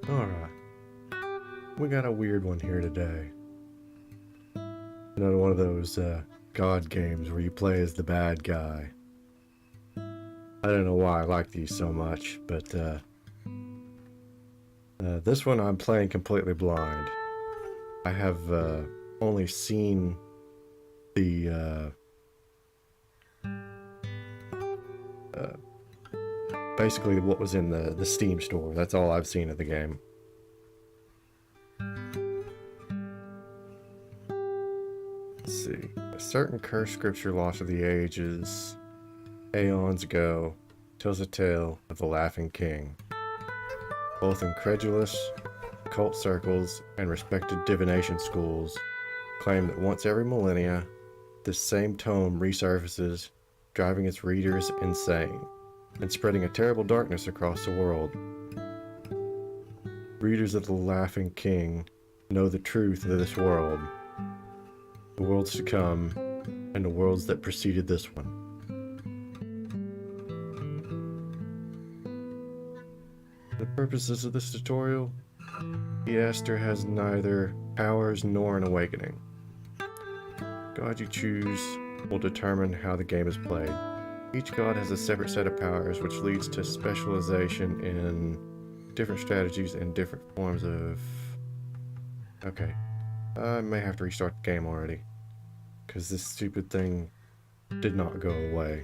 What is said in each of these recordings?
Alright. We got a weird one here today. Another one of those God games where you play as the bad guy. I don't know why I like these so much, but this one I'm playing completely blind. I have only seen the basically what was in the Steam store. That's all I've seen of the game. Let's see. A certain cursed scripture lost of the ages, aeons ago, tells a tale of the Laughing King. Both incredulous cult circles and respected divination schools claim that once every millennia, this same tome resurfaces, driving its readers insane and spreading a terrible darkness across the world. Readers of the Laughing King know the truth of this world, the worlds to come, and the worlds that preceded this one. The purposes of this tutorial, the Aster has neither powers nor an awakening. God you choose will determine how the game is played. Each god has a separate set of powers, which leads to specialization in different strategies and different forms of... Okay. I may have to restart the game already, because this stupid thing did not go away.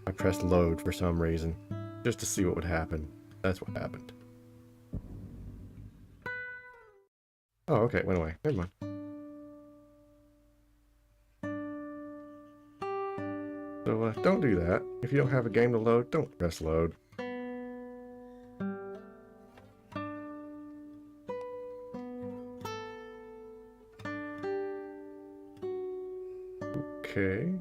I pressed load for some reason, just to see what would happen. That's what happened. Oh, okay, it went away. Never mind. So, don't do that. If you don't have a game to load, don't press load. Okay.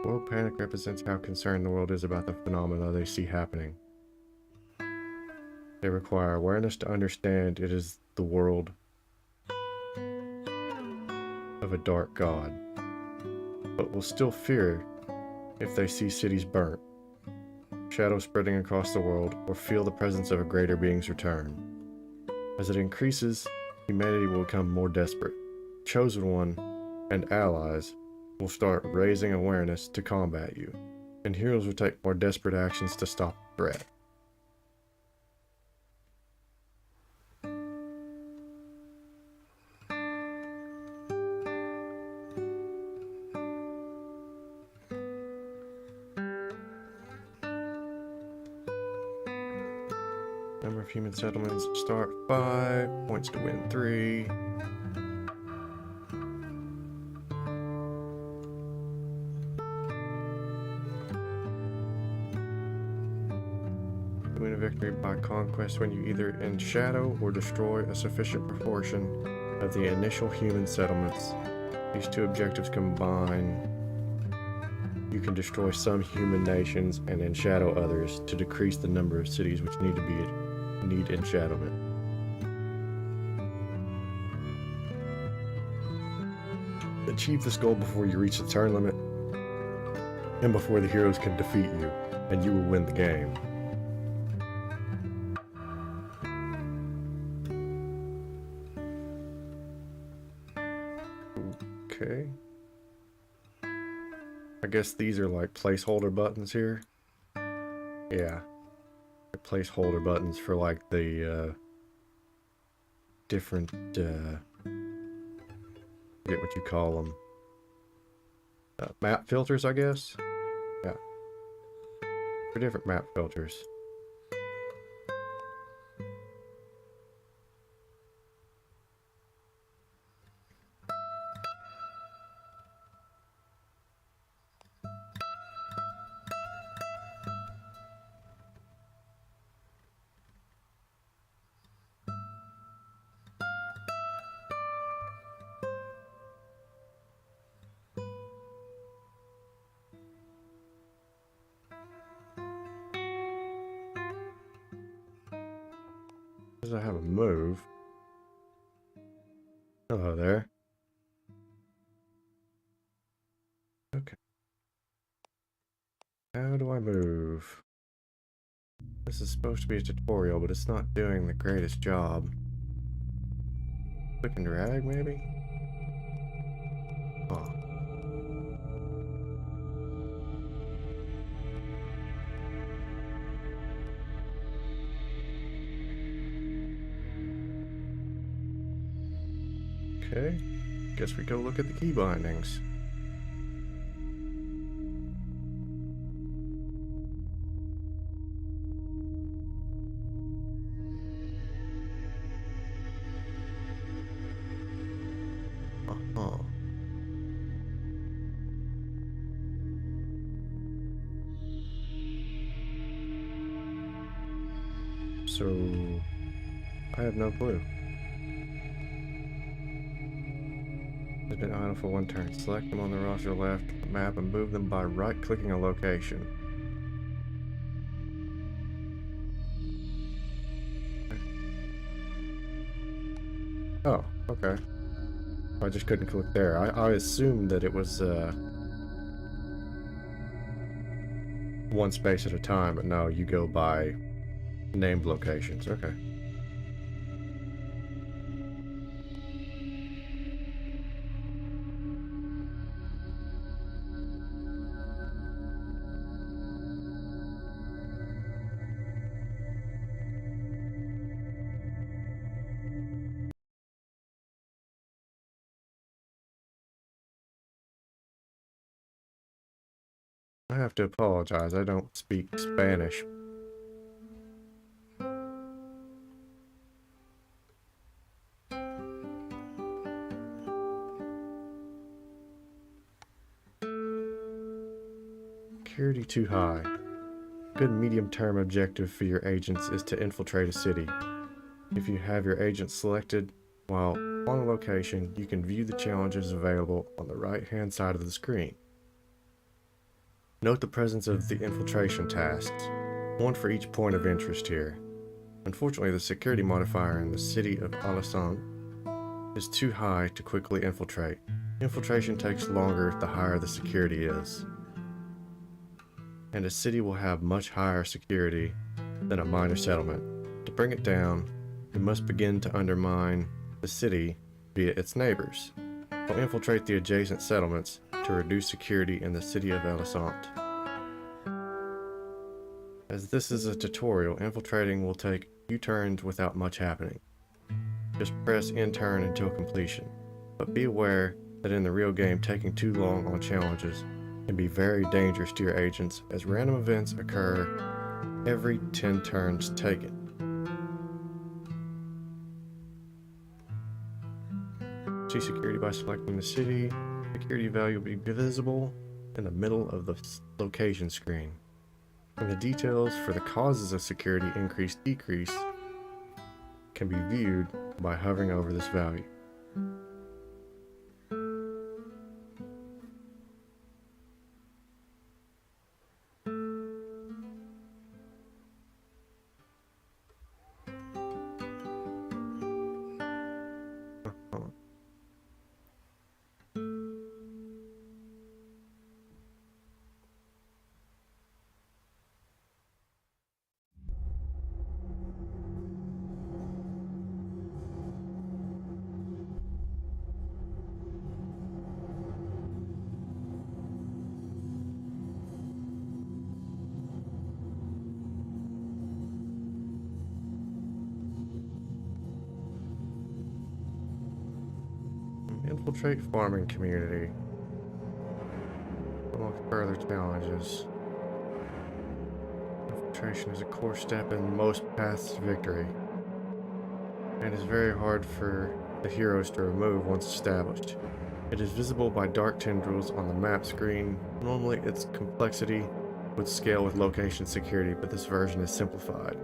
World panic represents how concerned the world is about the phenomena they see happening. They require awareness to understand it is the world of a dark god, but will still fear if they see cities burnt, shadows spreading across the world, or feel the presence of a greater being's return. As it increases, humanity will become more desperate. Chosen One and allies will start raising awareness to combat you, and heroes will take more desperate actions to stop the threat. Number of human settlements start 5, points to win 3. Win a victory by conquest when you either enshadow or destroy a sufficient proportion of the initial human settlements. These two objectives combine. You can destroy some human nations and enshadow others to decrease the number of cities which need enshadowment. Achieve this goal before you reach the turn limit and before the heroes can defeat you, and you will win the game. Okay. I guess these are like placeholder buttons here. Yeah. Placeholder buttons for like the different forget what you call them, map filters, I guess. Yeah, for different map filters. Does I have a move? Hello there. Okay. How do I move? This is supposed to be a tutorial, but it's not doing the greatest job. Click and drag, maybe? Oh. Okay. Guess we go look at the key bindings. Uh-huh. So, I have no clue. Has been idle for one turn. Select them on the roster left of the map and move them by right-clicking a location. Oh, okay. I just couldn't click there. I assumed that it was one space at a time, but no, you go by named locations. Okay. I have to apologize. I don't speak Spanish. Security too high. Good medium-term objective for your agents is to infiltrate a city. If you have your agents selected while on a location, you can view the challenges available on the right-hand side of the screen. Note the presence of the infiltration tasks, one for each point of interest here. Unfortunately, the security modifier in the city of Alisant is too high to quickly infiltrate. Infiltration takes longer the higher the security is. And a city will have much higher security than a minor settlement. To bring it down, we must begin to undermine the city via its neighbors. We'll infiltrate the adjacent settlements to reduce security in the city of Alisant. As this is a tutorial, infiltrating will take a few turns without much happening. Just press end turn until completion. But be aware that in the real game, taking too long on challenges can be very dangerous to your agents, as random events occur every 10 turns taken. See security by selecting the city. Security value will be visible in the middle of the location screen. And the details for the causes of security increase-decrease can be viewed by hovering over this value. Infiltrate farming community. Unlock further challenges. Infiltration is a core step in most paths to victory, and is very hard for the heroes to remove once established. It is visible by dark tendrils on the map screen. Normally its complexity would scale with location security, but this version is simplified.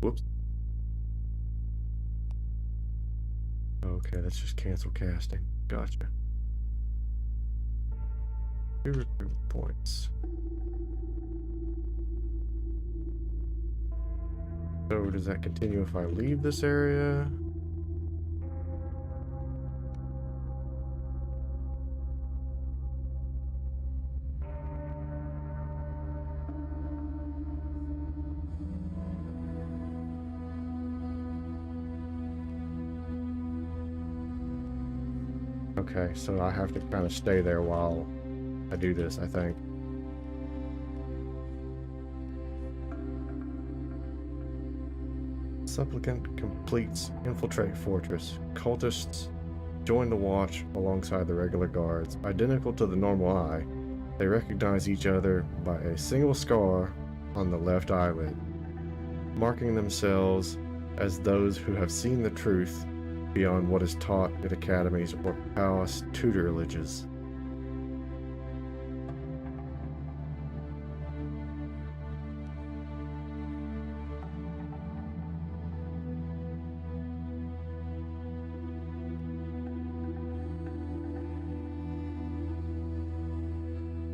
Whoops. Okay, let's just cancel casting. Gotcha. 2 recruitment points. So does that continue if I leave this area? Okay, so I have to kind of stay there while I do this, I think. Supplicant completes infiltrate fortress. Cultists join the watch alongside the regular guards. Identical to the normal eye, they recognize each other by a single scar on the left eyelid, marking themselves as those who have seen the truth beyond what is taught at academies or palace tutorages.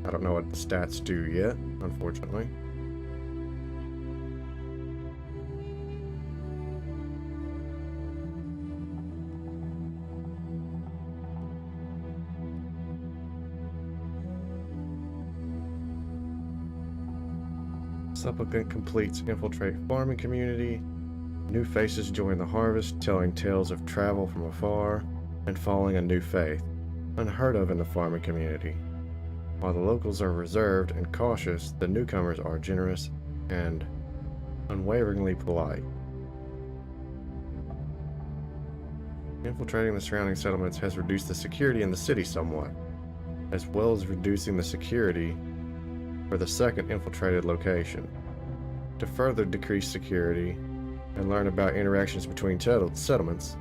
I don't know what the stats do yet, unfortunately. Supplicant completes infiltrate farming community. New faces join the harvest, telling tales of travel from afar and following a new faith, unheard of in the farming community. While the locals are reserved and cautious, the newcomers are generous and unwaveringly polite. Infiltrating the surrounding settlements has reduced the security in the city somewhat, as well as reducing the security for the second infiltrated location. To further decrease security and learn about interactions between settlements,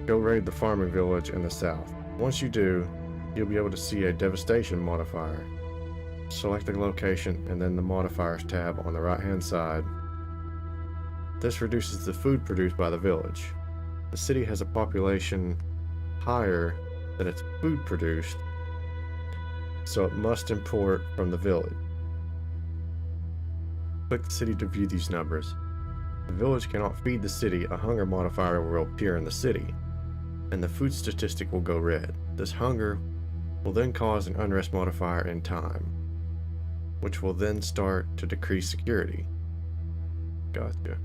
go raid the farming village in the south. Once you do, you'll be able to see a devastation modifier. Select the location and then the modifiers tab on the right hand side. This reduces the food produced by the village. The city has a population higher than its food produced, so it must import from the village. Click the city to view these numbers. If the village cannot feed the city, a hunger modifier will appear in the city, and the food statistic will go red. This hunger will then cause an unrest modifier in time, which will then start to decrease security. Gotcha.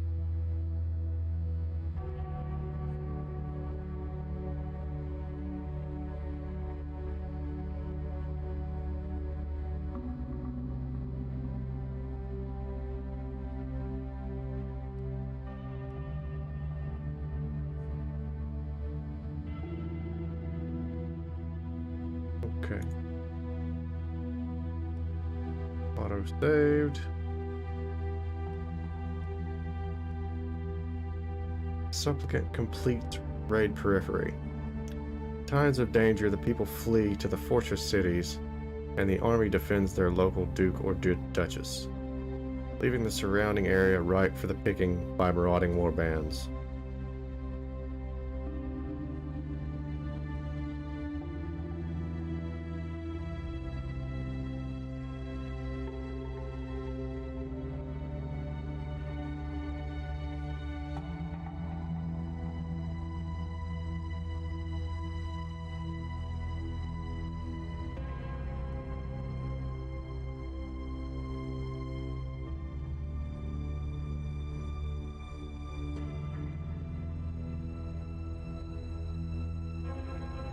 Okay. Auto saved. Supplicant completes raid periphery. Times of danger, the people flee to the fortress cities, and the army defends their local duke or duchess, leaving the surrounding area ripe for the picking by marauding warbands.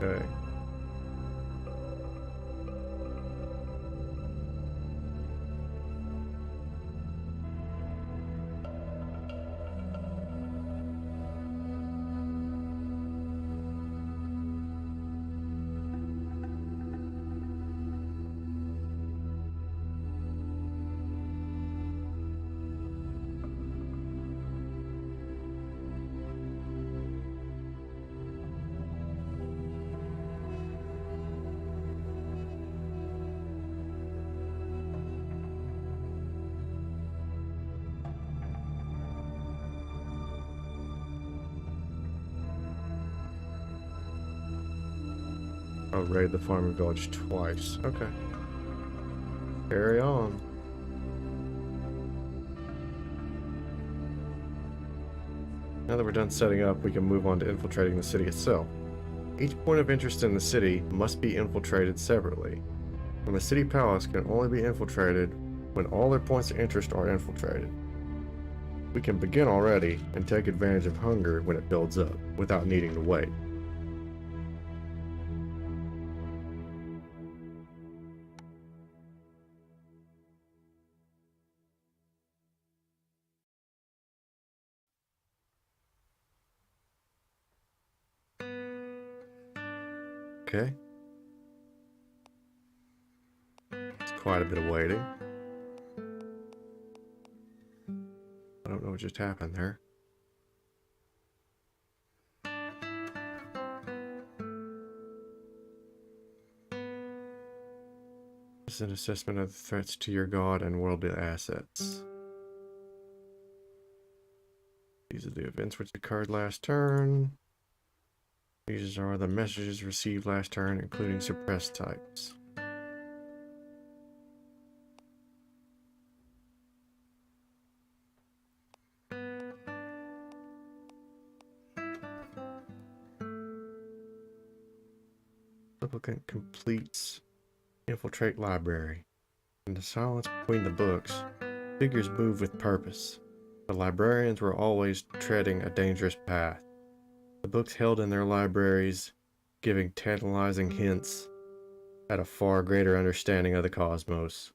Okay. Oh, raid the farming village twice. Okay. Carry on. Now that we're done setting up, we can move on to infiltrating the city itself. Each point of interest in the city must be infiltrated separately, and the city palace can only be infiltrated when all their points of interest are infiltrated. We can begin already and take advantage of hunger when it builds up, without needing to wait. Okay. It's quite a bit of waiting. I don't know what just happened there. This is an assessment of the threats to your god and worldly assets. These are the events which occurred last turn. These are the messages received last turn, including suppressed types. Supplicant completes infiltrate library. In the silence between the books, figures move with purpose. The librarians were always treading a dangerous path. The books held in their libraries, giving tantalizing hints at a far greater understanding of the cosmos,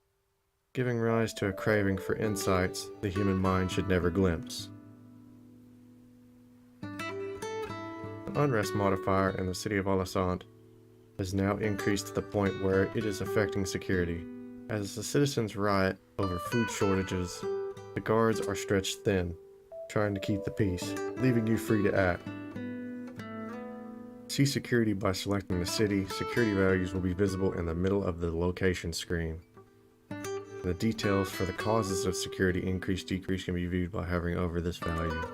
giving rise to a craving for insights the human mind should never glimpse. The unrest modifier in the city of Alicante has now increased to the point where it is affecting security. As the citizens riot over food shortages, the guards are stretched thin, trying to keep the peace, leaving you free to act. See security by selecting the city. Security values will be visible in the middle of the location screen. The details for the causes of security increase decrease can be viewed by hovering over this value.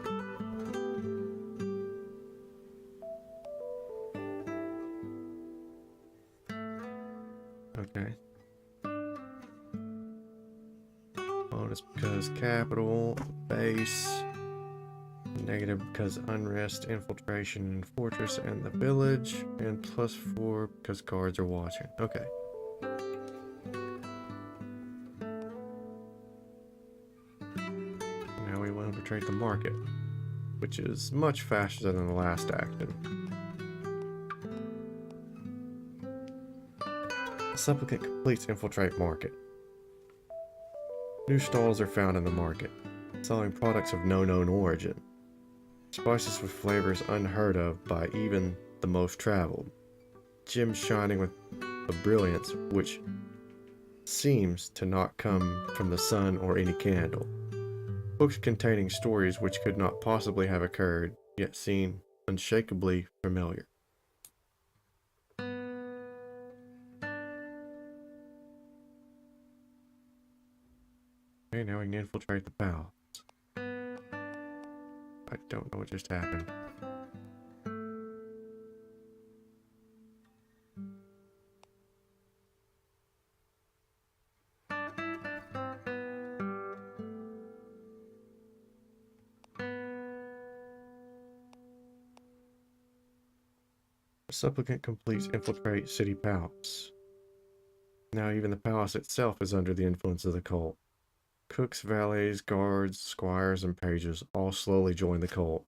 Okay. Bonus because capital, base. Negative because unrest, infiltration, fortress, and the village. And +4 because guards are watching. Okay. Now we want to infiltrate the market, which is much faster than the last action. The supplicant completes infiltrate market. New stalls are found in the market, selling products of no known origin. Spices with flavors unheard of by even the most traveled. Gems shining with a brilliance which seems to not come from the sun or any candle. Books containing stories which could not possibly have occurred, yet seem unshakably familiar. Okay, now we can infiltrate the palace. I don't know what just happened. The supplicant completes infiltrate city palace. Now even the palace itself is under the influence of the cult. Cooks, valets, guards, squires, and pages all slowly join the cult,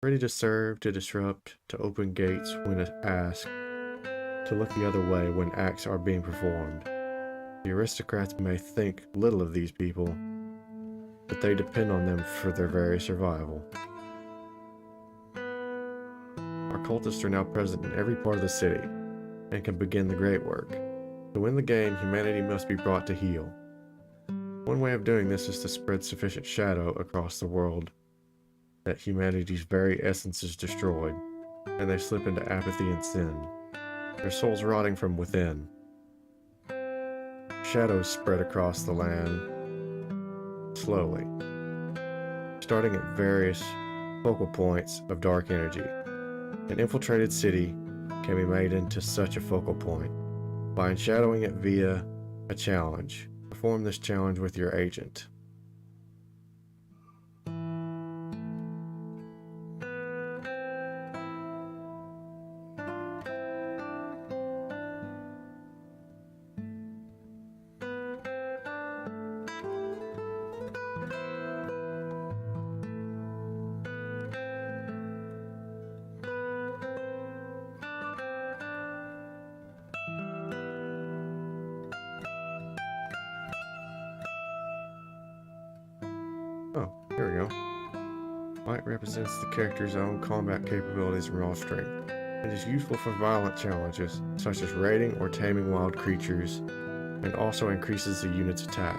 ready to serve, to disrupt, to open gates when asked, to look the other way when acts are being performed. The aristocrats may think little of these people, but they depend on them for their very survival. Our cultists are now present in every part of the city, and can begin the great work. To win the game, humanity must be brought to heel. One way of doing this is to spread sufficient shadow across the world that humanity's very essence is destroyed, and they slip into apathy and sin, their souls rotting from within. Shadows spread across the land, slowly, starting at various focal points of dark energy. An infiltrated city can be made into such a focal point by enshadowing it via a challenge. Perform this challenge with your agent. Oh, here we go. Light represents the character's own combat capabilities and raw strength. It is useful for violent challenges, such as raiding or taming wild creatures, and also increases the unit's attack.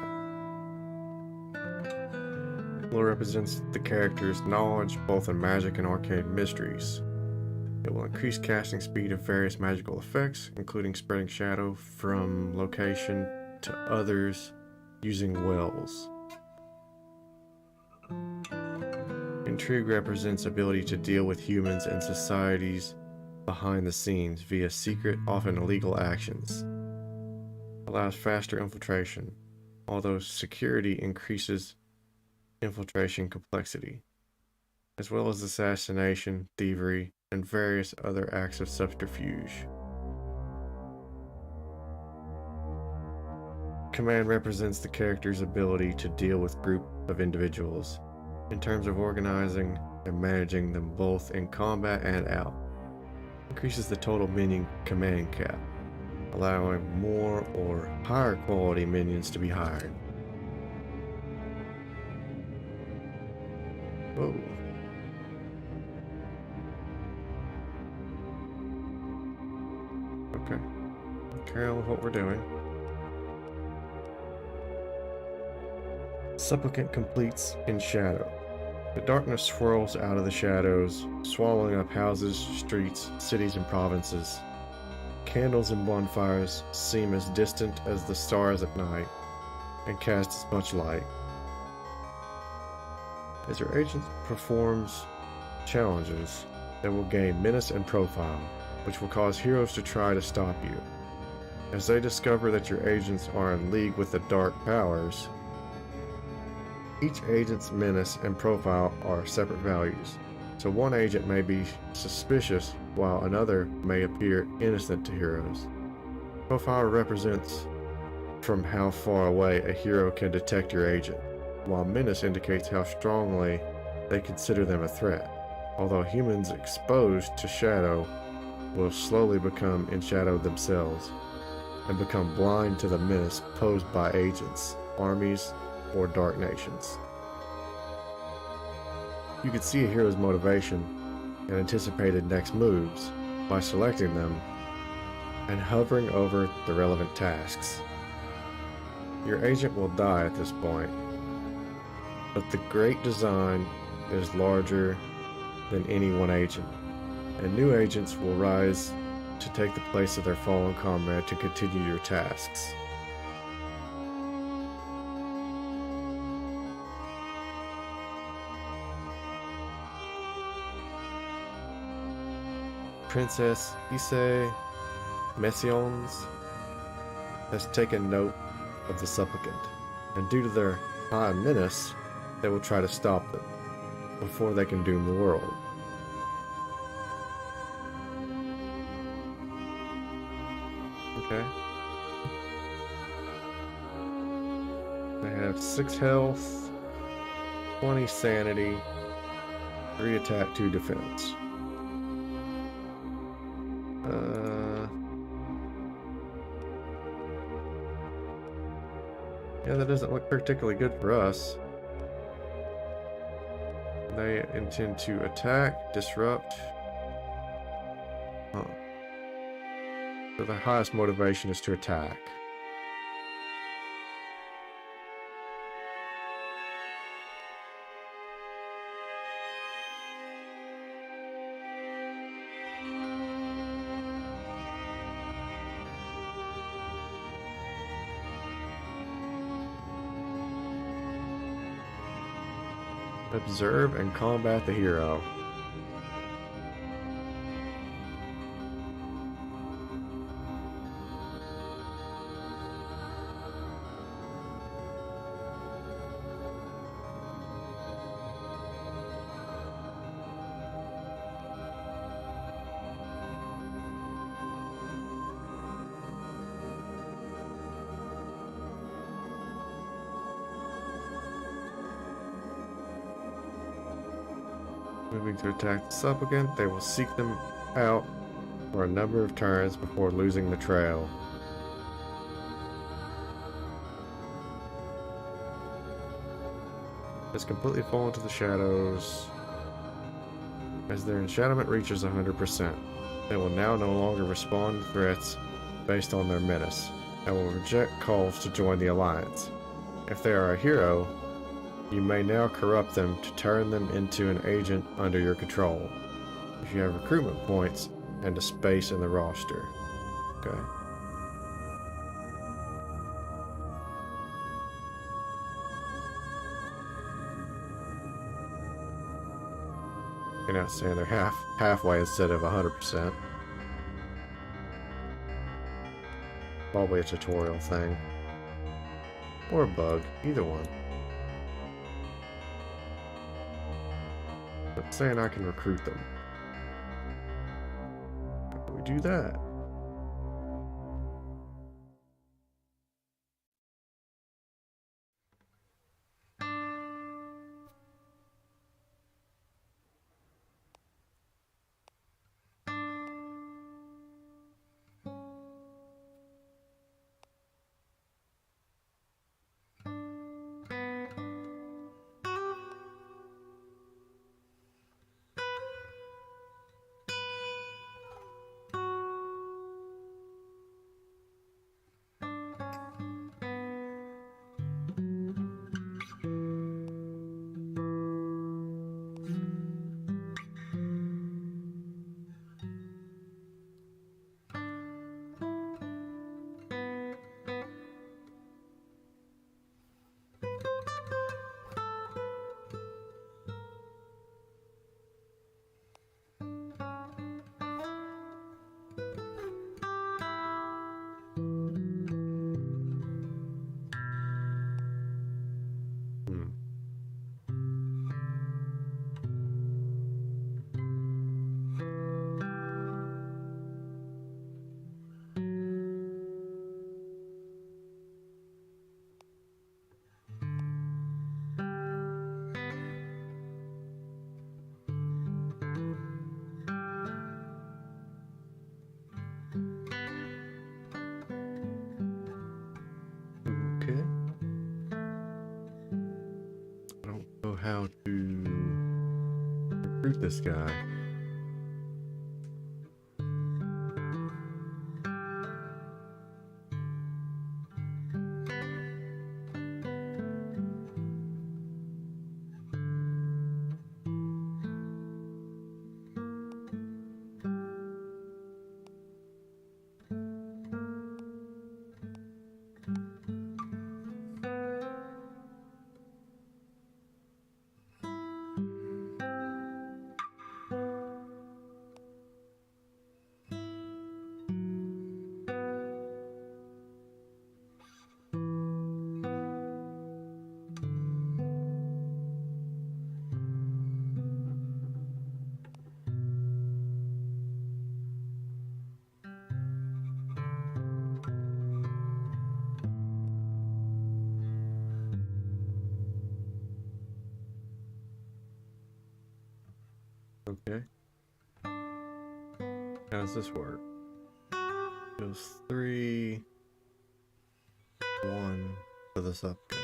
Blue represents the character's knowledge both in magic and arcane mysteries. It will increase casting speed of various magical effects, including spreading shadow from location to others using wells. Intrigue represents ability to deal with humans and societies behind the scenes via secret, often illegal actions. Allows faster infiltration, although security increases infiltration complexity, as well as assassination, thievery, and various other acts of subterfuge. Command represents the character's ability to deal with group of individuals, in terms of organizing and managing them both in combat and out. Increases the total minion command cap, allowing more or higher quality minions to be hired. Whoa. Okay. Carry on with what we're doing. Supplicant completes in shadow. The darkness swirls out of the shadows, swallowing up houses, streets, cities, and provinces. Candles and bonfires seem as distant as the stars at night, and cast as much light. As your agent performs challenges, they will gain menace and profile, which will cause heroes to try to stop you. As they discover that your agents are in league with the dark powers, each agent's menace and profile are separate values, so one agent may be suspicious while another may appear innocent to heroes. Profile represents from how far away a hero can detect your agent, while menace indicates how strongly they consider them a threat. Although humans exposed to shadow will slowly become enshadowed themselves and become blind to the menace posed by agents, armies, or dark nations. You can see a hero's motivation and anticipated next moves by selecting them and hovering over the relevant tasks. Your agent will die at this point, but the great design is larger than any one agent, and new agents will rise to take the place of their fallen comrade to continue your tasks. Princess Ise Messions has taken note of the supplicant, and due to their high menace, they will try to stop them before they can doom the world. Okay. They have 6 health, 20 sanity, 3 attack, 2 defense. Yeah, that doesn't look particularly good for us. They intend to attack, disrupt. Huh. So their highest motivation is to attack. Observe and combat the hero. Moving to attack the supplicant, they will seek them out for a number of turns before losing the trail. Just completely fall into the shadows. As their enchantment reaches 100%, they will now no longer respond to threats based on their menace, and will reject calls to join the alliance. If they are a hero, you may now corrupt them to turn them into an agent under your control, if you have recruitment points and a space in the roster. Okay. You're not saying they're halfway instead of 100%. Probably a tutorial thing. Or a bug, either one. But saying I can recruit them. How do we do that? Okay. I don't know how to recruit this guy. Okay. How does this work? Goes 3, 1 for the supplicant.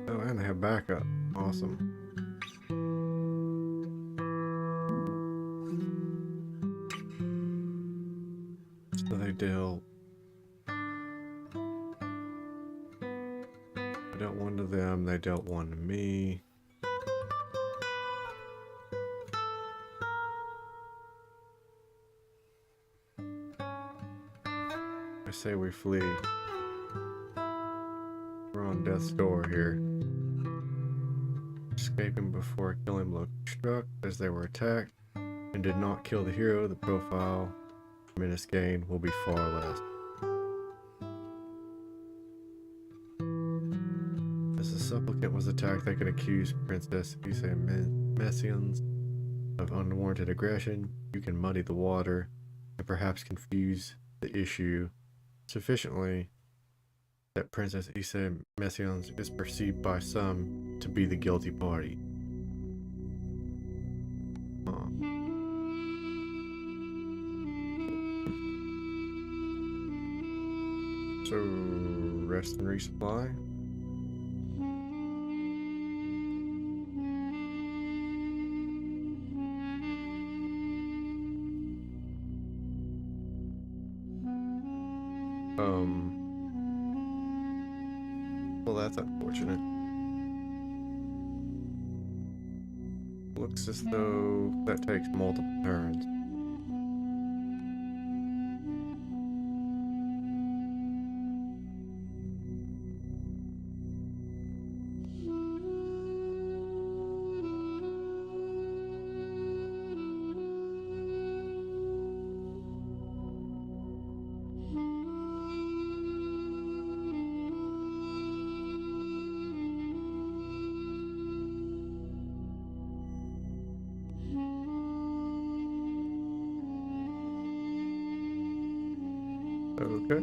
Oh, and they have backup. Awesome. So they deal. I dealt one to them, they dealt one to me. I say we flee. We're on death's door here. Escaping before a killing blow struck as they were attacked and did not kill the hero, the profile menace gain will be far less. As the supplicant was attacked, they can accuse Princess Emyris of unwarranted aggression. You can muddy the water and perhaps confuse the issue sufficiently that Princess Issa Messians is perceived by some to be the guilty party. Huh. So, rest and resupply. Well, that's unfortunate. Looks as though that takes multiple turns. Okay.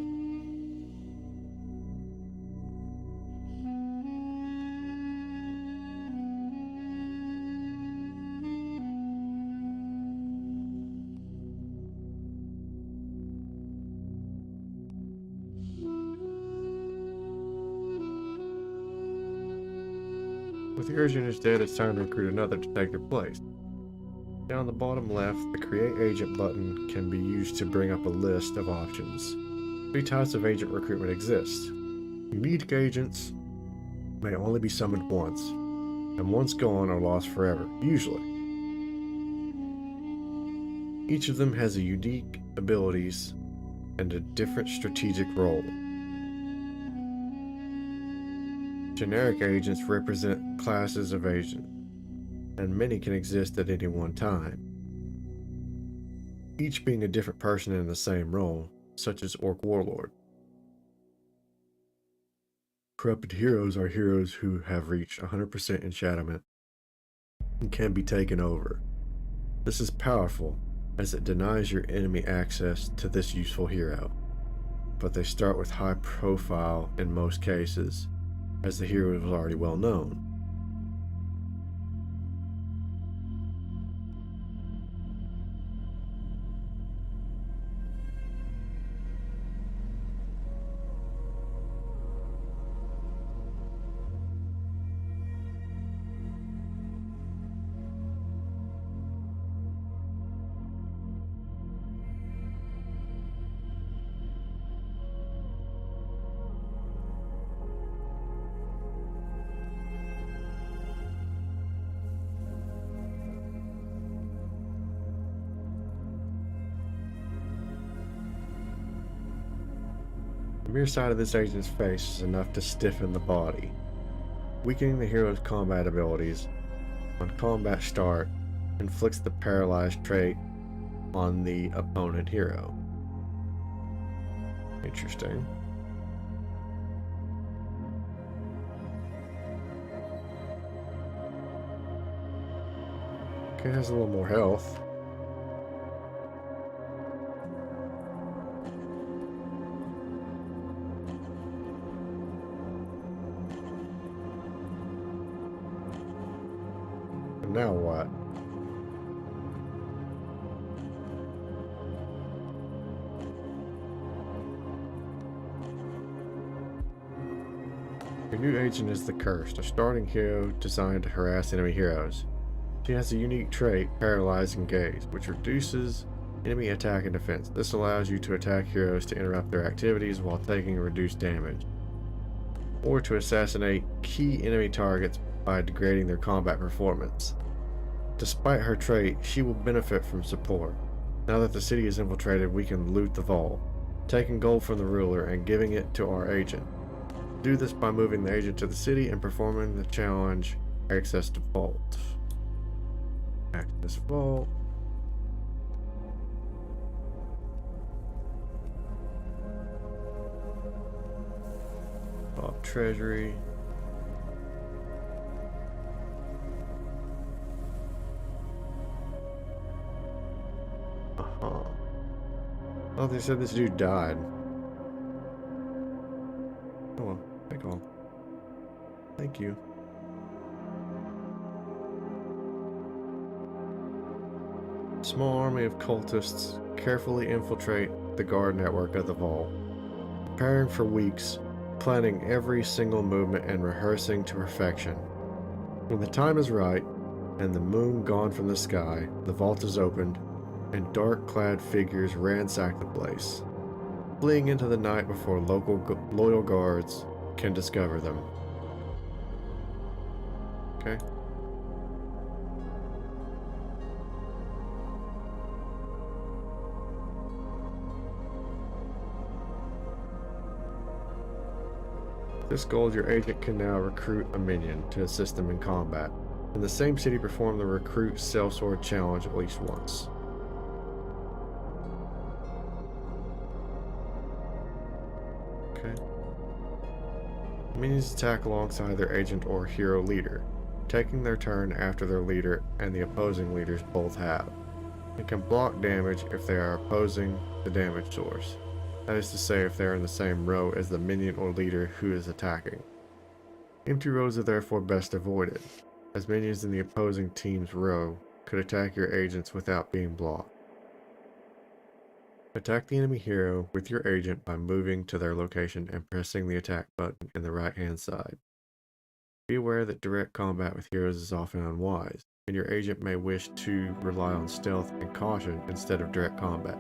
With the urgent is dead, it's time to recruit another to take their place. Down the bottom left, the Create Agent button can be used to bring up a list of options. 3 types of agent recruitment exist. Unique agents may only be summoned once, and once gone are lost forever, usually. Each of them has a unique abilities and a different strategic role. Generic agents represent classes of agent, and many can exist at any one time, each being a different person in the same role, such as Orc Warlord. Corrupted heroes are heroes who have reached 100% enchantment and can be taken over. This is powerful, as it denies your enemy access to this useful hero, but they start with high profile in most cases, as the hero is already well known. The mere sight of this agent's face is enough to stiffen the body. Weakening the hero's combat abilities on combat start inflicts the paralyzed trait on the opponent hero. Interesting. Okay, has a little more health. And now what? Your new agent is the Cursed, a starting hero designed to harass enemy heroes. She has a unique trait, Paralyze and Gaze, which reduces enemy attack and defense. This allows you to attack heroes to interrupt their activities while taking reduced damage, or to assassinate key enemy targets by degrading their combat performance. Despite her trait, she will benefit from support. Now that the city is infiltrated, we can loot the vault, taking gold from the ruler and giving it to our agent. Do this by moving the agent to the city and performing the challenge Access to Vault. Access Vault. Vault Treasury. Oh, they said this dude died. Oh Thank you. A small army of cultists carefully infiltrate the guard network of the vault, preparing for weeks, planning every single movement and rehearsing to perfection. When the time is right, and the moon gone from the sky, the vault is opened, and dark-clad figures ransack the place, fleeing into the night before loyal guards can discover them. Okay. With this gold, your agent can now recruit a minion to assist them in combat. In the same city, perform the recruit sellsword challenge at least once. Okay. Minions attack alongside their agent or hero leader, taking their turn after their leader and the opposing leaders both have. It can block damage if they are opposing the damage source. That is to say, if they are in the same row as the minion or leader who is attacking. Empty rows are therefore best avoided, as minions in the opposing team's row could attack your agents without being blocked. Attack the enemy hero with your agent by moving to their location and pressing the attack button in the right-hand side. Be aware that direct combat with heroes is often unwise, and your agent may wish to rely on stealth and caution instead of direct combat.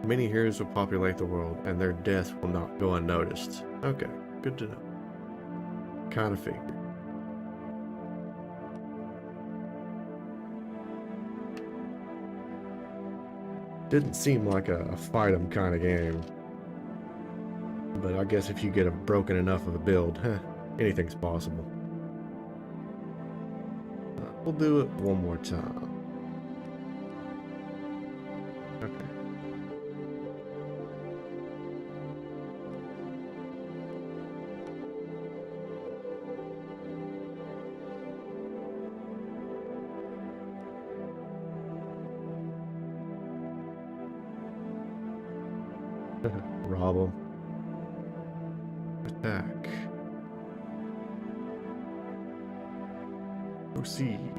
Many heroes will populate the world, and their deaths will not go unnoticed. Okay, good to know. Kind of figured. Didn't seem like a fight 'em kind of game. But I guess if you get a broken enough of a build, anything's possible. We'll do it one more time. Okay. Rob 'em. Attack. Proceed.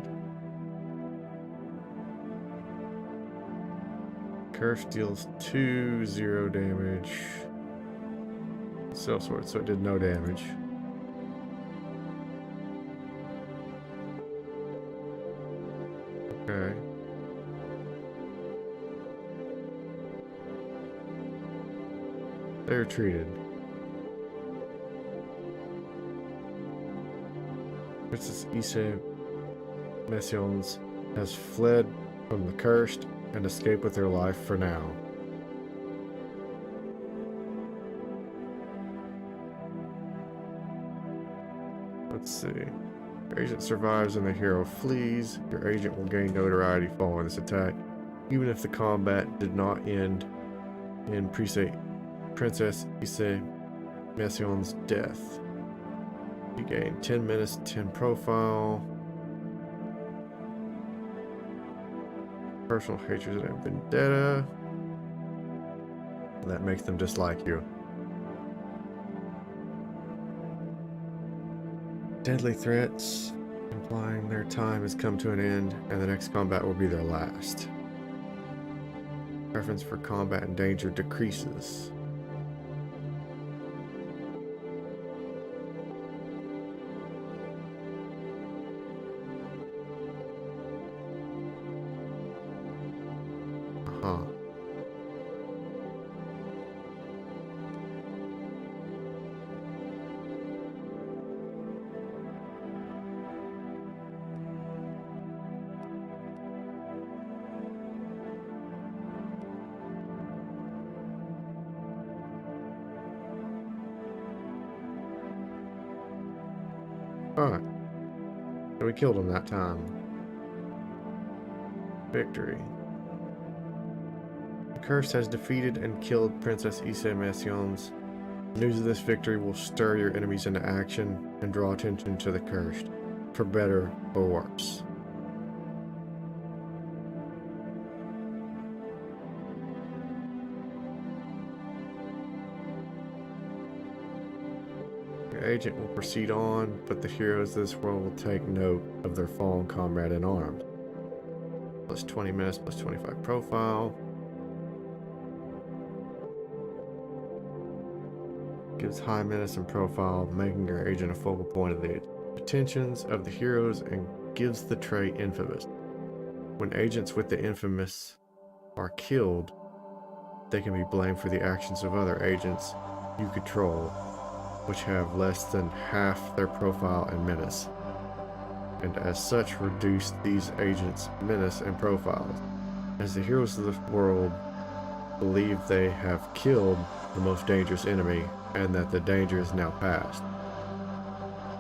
Curse deals 2/0 damage. Sellsword, so it did no damage. Okay. They retreated. Princess Emyris has fled from the cursed and escaped with her life for now. Let's see. Your agent survives and the hero flees. Your agent will gain notoriety following this attack, even if the combat did not end in Princess Emyris' death. You gain 10 minutes, 10 profile. Personal hatred and vendetta. That makes them dislike you. Deadly threats, implying their time has come to an end and the next combat will be their last. Preference for combat and danger decreases. Alright. So we killed him that time. Victory. The curse has defeated and killed Princess Emyris. News of this victory will stir your enemies into action and draw attention to the cursed, for better or worse. Your agent will proceed on, but the heroes of this world will take note of their fallen comrade in arms. Plus 20 minutes, plus 25 profile. Gives high menace and profile, making your agent a focal point of the attentions of the heroes, and gives the trait infamous. When agents with the infamous are killed, they can be blamed for the actions of other agents you control, which have less than half their profile and menace, and as such reduce these agents' menace and profiles. As the heroes of the world believe they have killed the most dangerous enemy, and that the danger is now past.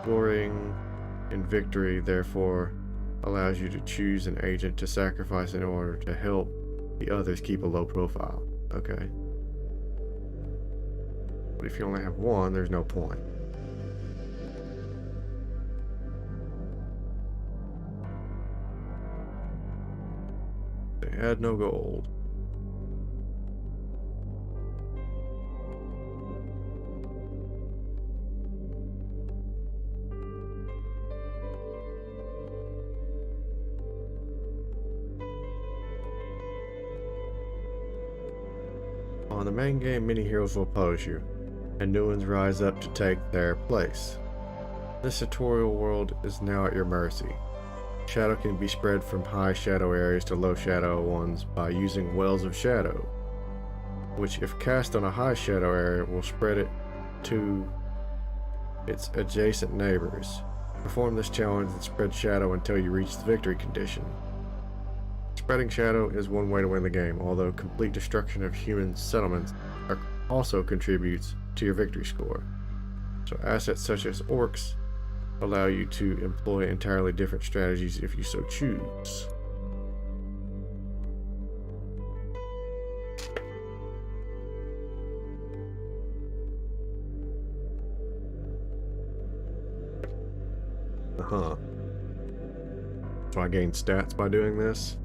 Glorying in victory, therefore, allows you to choose an agent to sacrifice in order to help the others keep a low profile. Okay. But if you only have one, there's no point. They had no gold. On the main game, many heroes will oppose you, and new ones rise up to take their place. This tutorial world is now at your mercy. Shadow can be spread from high shadow areas to low shadow ones by using Wells of Shadow, which if cast on a high shadow area will spread it to its adjacent neighbors. Perform this challenge and spread shadow until you reach the victory condition. Spreading shadow is one way to win the game, although complete destruction of human settlements also contributes to your victory score. So assets such as orcs allow you to employ entirely different strategies if you so choose. So I gain stats by doing this,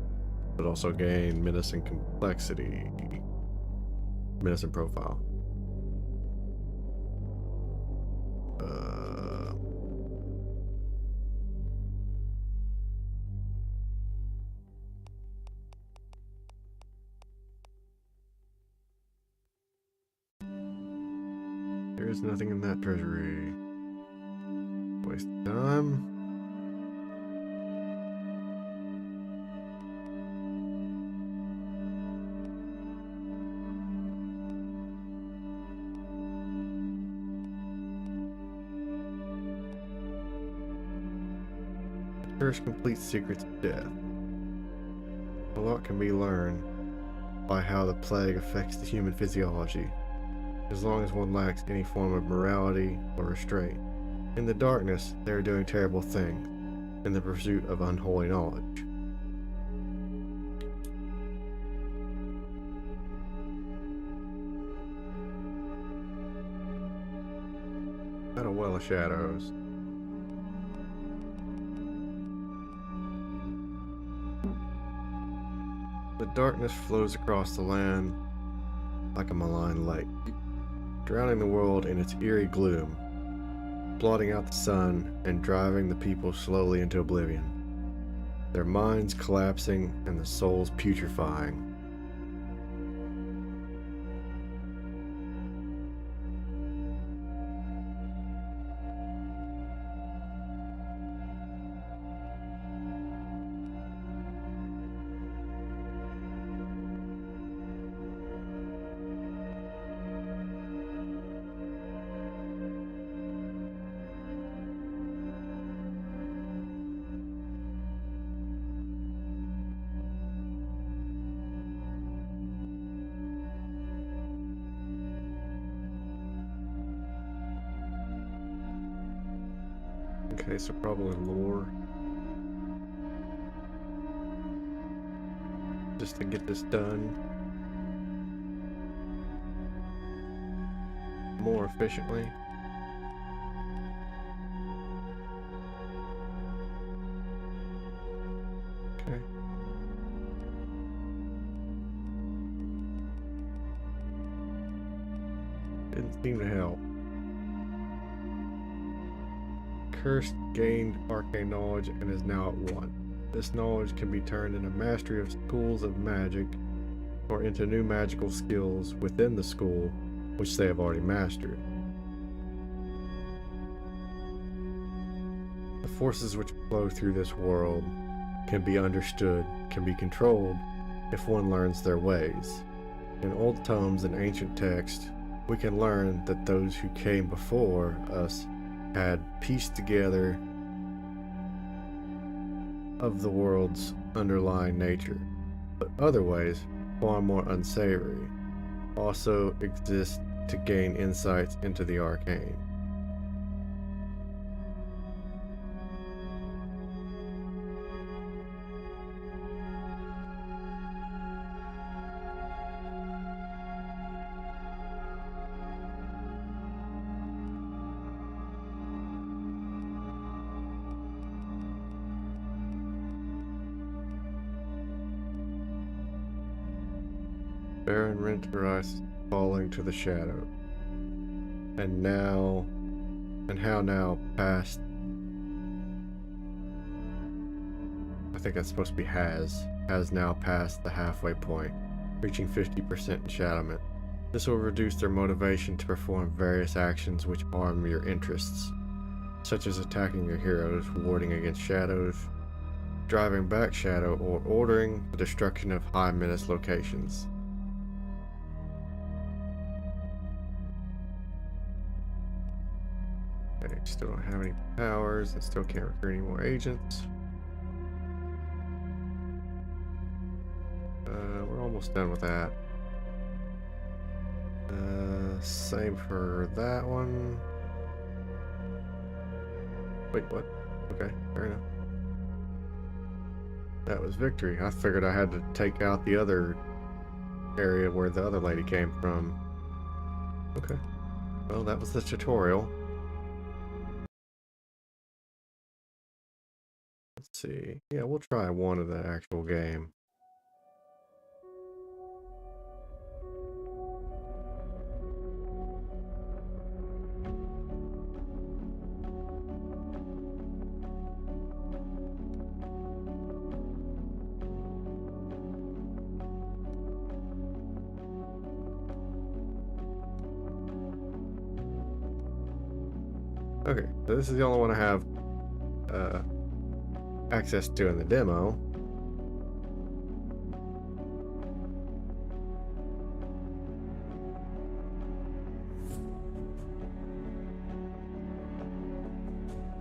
but also gain menace and complexity. Menace and profile. There is nothing in that treasury. Waste time. First complete secrets of death. A lot can be learned by how the plague affects the human physiology, as long as one lacks any form of morality or restraint. In the darkness, they are doing terrible things in the pursuit of unholy knowledge. Not a well of shadows. The darkness flows across the land like a malign lake, drowning the world in its eerie gloom, blotting out the sun and driving the people slowly into oblivion, their minds collapsing and the souls putrefying. Okay, so probably lore. Just to get this done more efficiently. Okay. Didn't seem to help. cursed gained arcane knowledge and is now at 1. This knowledge can be turned into mastery of schools of magic or into new magical skills within the school which they have already mastered. The forces which flow through this world can be understood, can be controlled, if one learns their ways. In old tomes and ancient texts, we can learn that those who came before us had pieced together of the world's underlying nature, but other ways, far more unsavory, also exist to gain insights into the arcane. Baron Renteris falling to the shadow. And how now past, I think that's supposed to be has now passed the halfway point, reaching 50% enshadowment. This will reduce their motivation to perform various actions which harm your interests, such as attacking your heroes, warding against shadows, driving back shadow, or ordering the destruction of high menace locations. Okay, still don't have any powers and still can't recruit any more agents. We're almost done with that. Same for that one. Wait, what? Okay, fair enough. That was victory. I figured I had to take out the other area where the other lady came from. Okay. Well, that was the tutorial. Let's see. Yeah, we'll try one of the actual game. Okay, so this is the only one I have access to in the demo.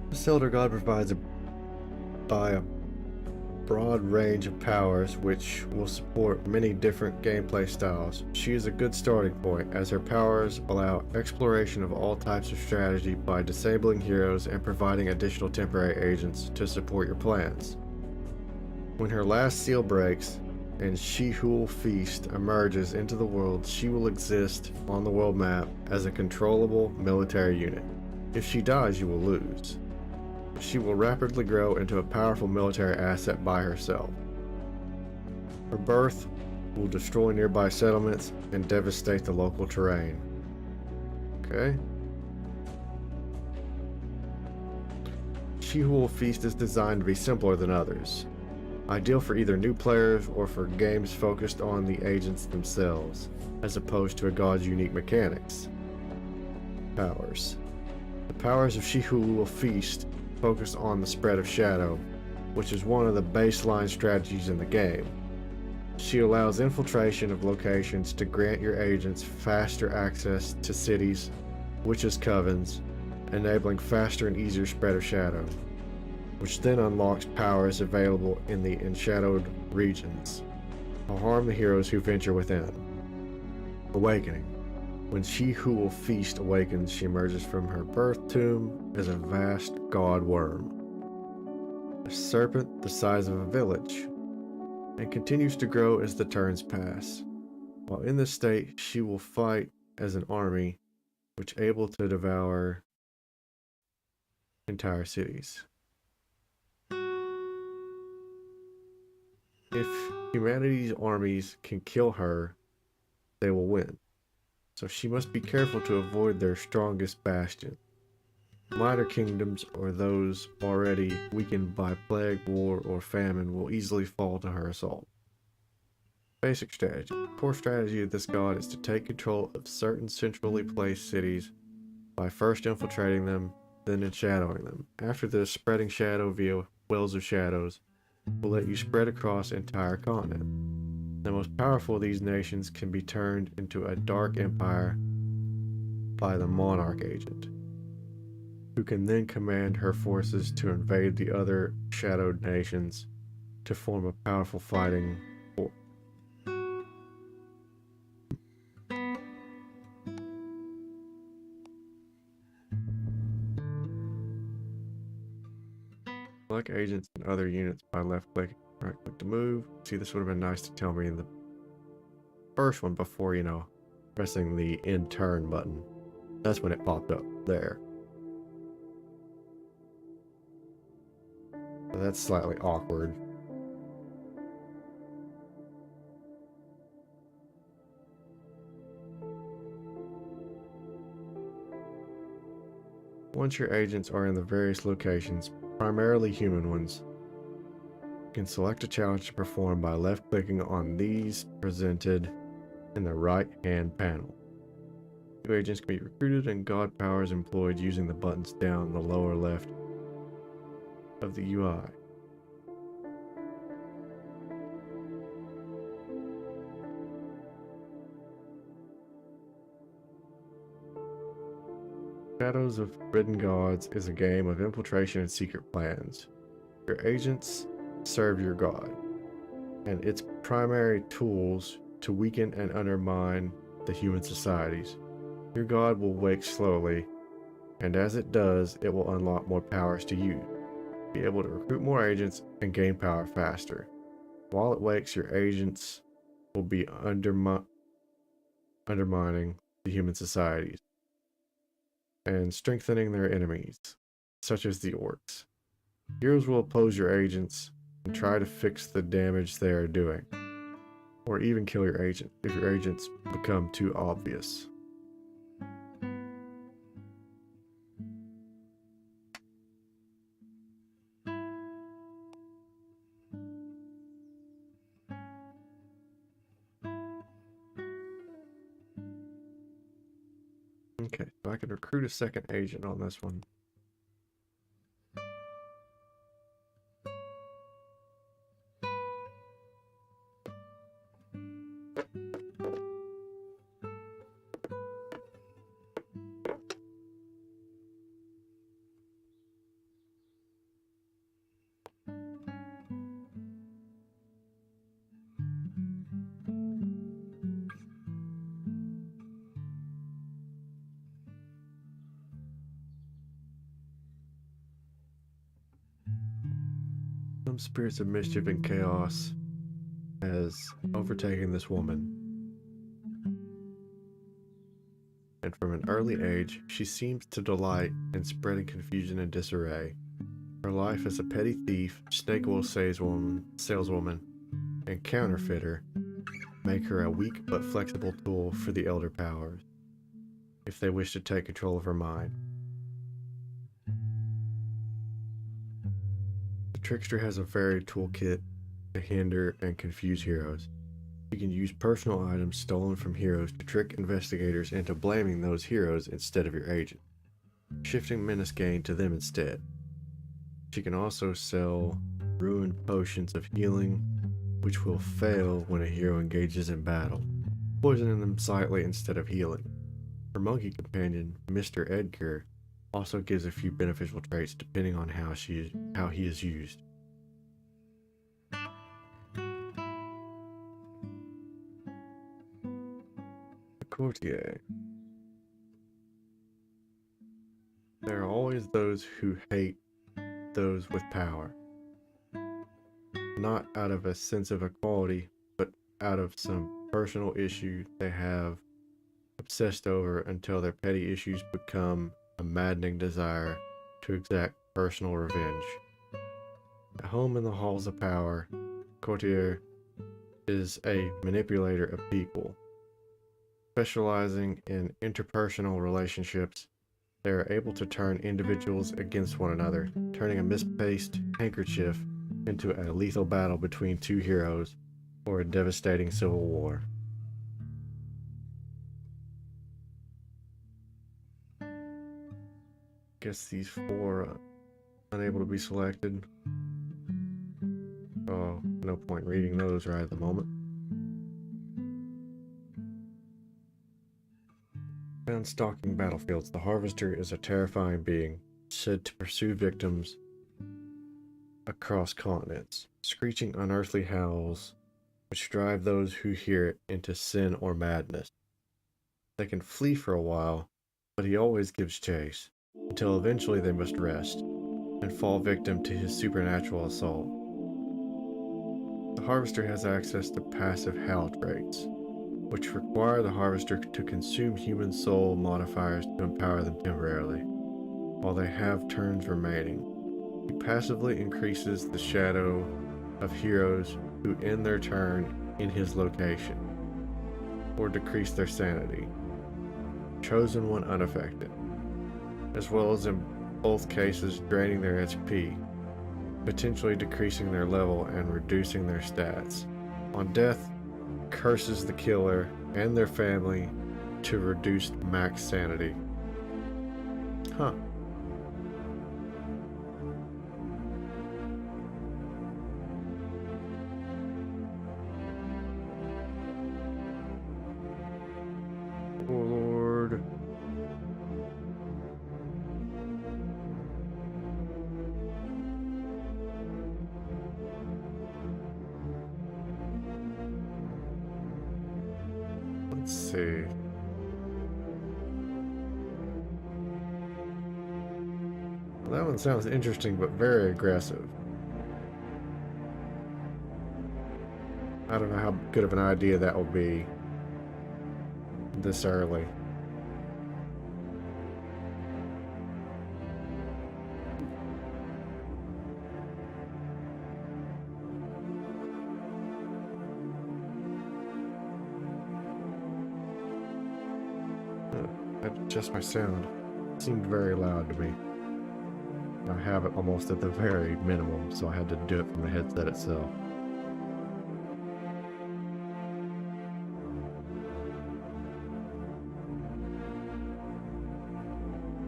This Elder God provides by a broad range of powers which will support many different gameplay styles. She is a good starting point, as her powers allow exploration of all types of strategy by disabling heroes and providing additional temporary agents to support your plans. When her last seal breaks and She-Hul's Feast emerges into the world, she will exist on the world map as a controllable military unit. If she dies, you will lose. She will rapidly grow into a powerful military asset by herself. Her birth will destroy nearby settlements and devastate the local terrain. Okay. She-Hul's Feast is designed to be simpler than others, ideal for either new players or for games focused on the agents themselves, as opposed to a god's unique mechanics. Powers. The powers of She-Hul's Feast focus on the spread of shadow, which is one of the baseline strategies in the game. She allows infiltration of locations to grant your agents faster access to cities, witches' covens, enabling faster and easier spread of shadow, which then unlocks powers available in the enshadowed regions to harm the heroes who venture within. Awakening. When She-Hul's Feast awakens, she emerges from her birth tomb as a vast god worm, a serpent the size of a village, and continues to grow as the turns pass. While in this state, she will fight as an army, which able to devour entire cities. If humanity's armies can kill her, they will win. So she must be careful to avoid their strongest bastion. Minor kingdoms or those already weakened by plague, war, or famine will easily fall to her assault. Basic strategy. Core strategy of this god is to take control of certain centrally placed cities by first infiltrating them, then enshadowing them. After this, spreading shadow via wells of shadows will let you spread across the entire continent. The most powerful of these nations can be turned into a dark empire by the monarch agent, who can then command her forces to invade the other shadowed nations to form a powerful fighting force. Select agents and other units by left click, right click to move. See, this would have been nice to tell me in the first one before, pressing the end turn button. That's when it popped up there. So that's slightly awkward. Once your agents are in the various locations, primarily human ones, you can select a challenge to perform by left-clicking on these presented in the right-hand panel. New agents can be recruited and god powers employed using the buttons down the lower left of the UI. Shadows of Forbidden Gods is a game of infiltration and secret plans. Your agents serve your god, and its primary tools to weaken and undermine the human societies. Your god will wake slowly, and as it does, it will unlock more powers to use. Be able to recruit more agents and gain power faster. While it wakes, your agents will be undermining the human societies and strengthening their enemies, such as the orcs. Heroes will oppose your agents and try to fix the damage they are doing, or even kill your agent if your agents become too obvious. Okay, so I can recruit a second agent on this one. Some spirits of mischief and chaos has overtaken this woman, and from an early age, she seems to delight in spreading confusion and disarray. Her life as a petty thief, snake oil saleswoman, and counterfeiter make her a weak but flexible tool for the Elder Powers, if they wish to take control of her mind. The Trickster has a varied toolkit to hinder and confuse heroes. You can use personal items stolen from heroes to trick investigators into blaming those heroes instead of your agent, shifting menace gain to them instead. She can also sell ruined potions of healing, which will fail when a hero engages in battle, poisoning them slightly instead of healing. Her monkey companion, Mr. Edgar, also gives a few beneficial traits depending on how he is used. The courtier. There are always those who hate those with power, not out of a sense of equality, but out of some personal issue they have obsessed over until their petty issues become a maddening desire to exact personal revenge. At home in the halls of power, courtier is a manipulator of people, specializing in interpersonal relationships They are able to turn individuals against one another, turning a misplaced handkerchief into a lethal battle between two heroes or a devastating civil war. Guess these four are unable to be selected. Oh, no point reading those right at the moment. Found stalking battlefields, the Harvester is a terrifying being, said to pursue victims across continents, screeching unearthly howls which drive those who hear it into sin or madness. They can flee for a while, but he always gives chase, until eventually they must rest, and fall victim to his supernatural assault. The Harvester has access to passive howl traits, which require the Harvester to consume human soul modifiers to empower them temporarily, while they have turns remaining. He passively increases the shadow of heroes who end their turn in his location, or decrease their sanity, chosen one unaffected, as well as in both cases draining their HP, potentially decreasing their level and reducing their stats. On death, curses the killer and their family to reduced max sanity. Huh. Oh Lord. Let's see. Well, that one sounds interesting, but very aggressive. I don't know how good of an idea that will be this early. Adjust my sound. It seemed very loud to me. I have it almost at the very minimum, so I had to do it from the headset itself.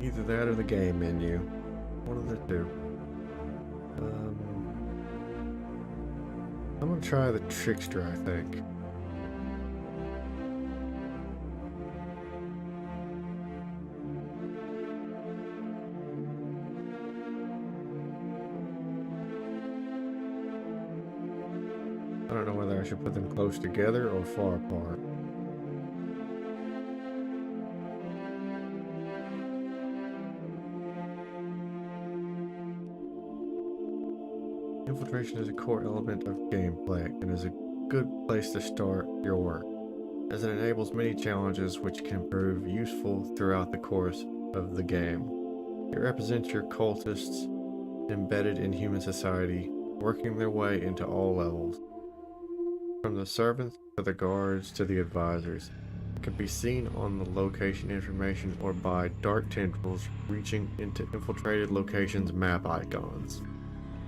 Either that or the game menu. One of the two. I'm gonna try the Trickster, I think. I don't know whether I should put them close together or far apart. Infiltration is a core element of gameplay and is a good place to start your work, as it enables many challenges which can prove useful throughout the course of the game. It represents your cultists embedded in human society, working their way into all levels, from the servants to the guards to the advisors. It can be seen on the location information or by dark tendrils reaching into infiltrated locations' map icons.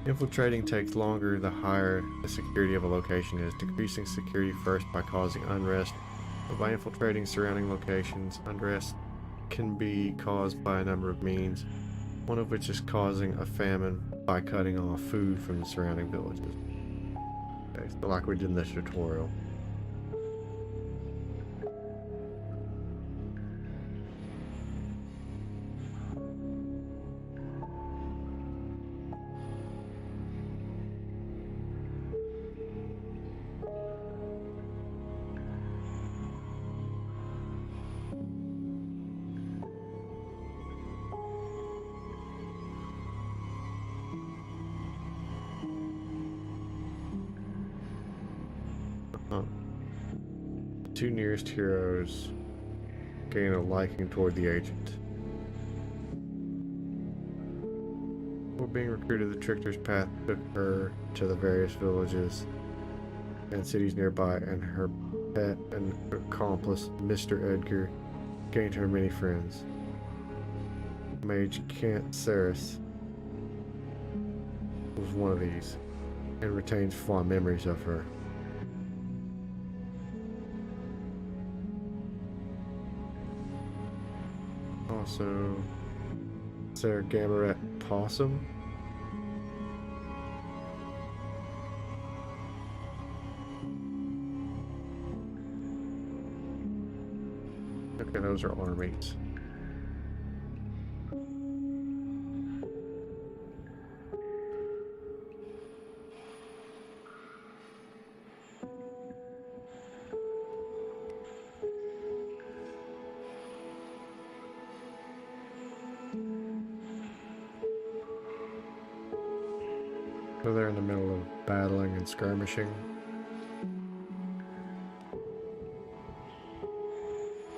Infiltrating takes longer the higher the security of a location is, decreasing security first by causing unrest, but by infiltrating surrounding locations, unrest can be caused by a number of means, one of which is causing a famine by cutting off food from the surrounding villages. Okay, so like we did in this tutorial. The two nearest heroes gain a liking toward the agent. Before being recruited, the Trickster's path took her to the various villages and cities nearby, and her pet and accomplice, Mr. Edgar, gained her many friends. Mage Ceres was one of these and retains fond memories of her. Also, Sarah Gammaret Possum. Okay, those are armies. So they're in the middle of battling and skirmishing.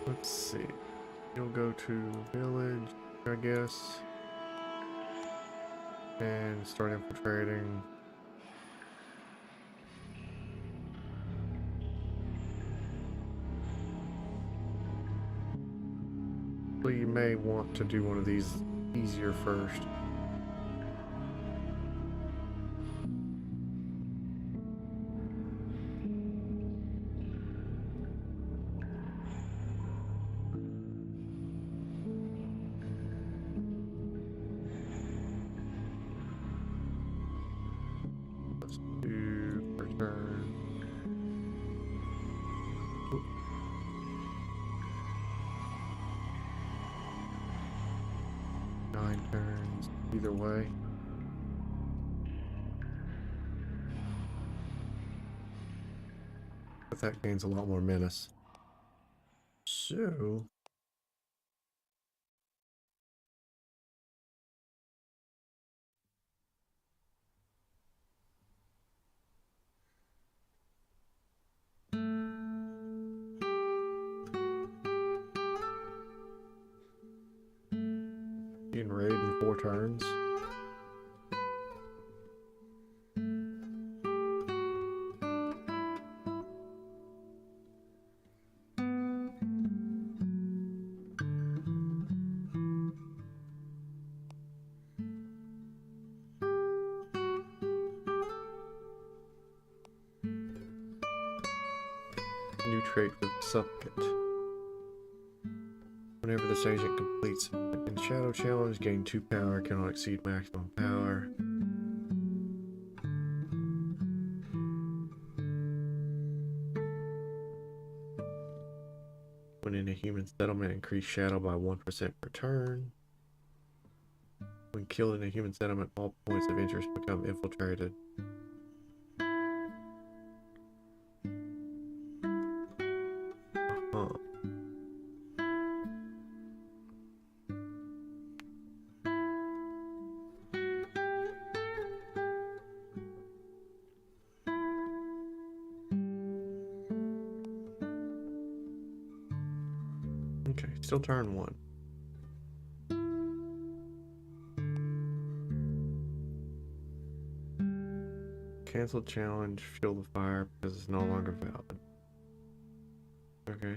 Let's see. You'll go to village, I guess, and start infiltrating. So you may want to do one of these easier first. Let's do return. 9 turns either way. But that gains a lot more menace. So you can raid in 4 turns. New trait for the supplicant. Whenever this agent completes a shadow challenge, gain 2 power, cannot exceed maximum power. When in a human settlement, increase shadow by 1% per turn. When killed in a human settlement, all points of interest become infiltrated. Okay, still turn 1. Cancel challenge, fuel the fire because it's no longer valid. Okay.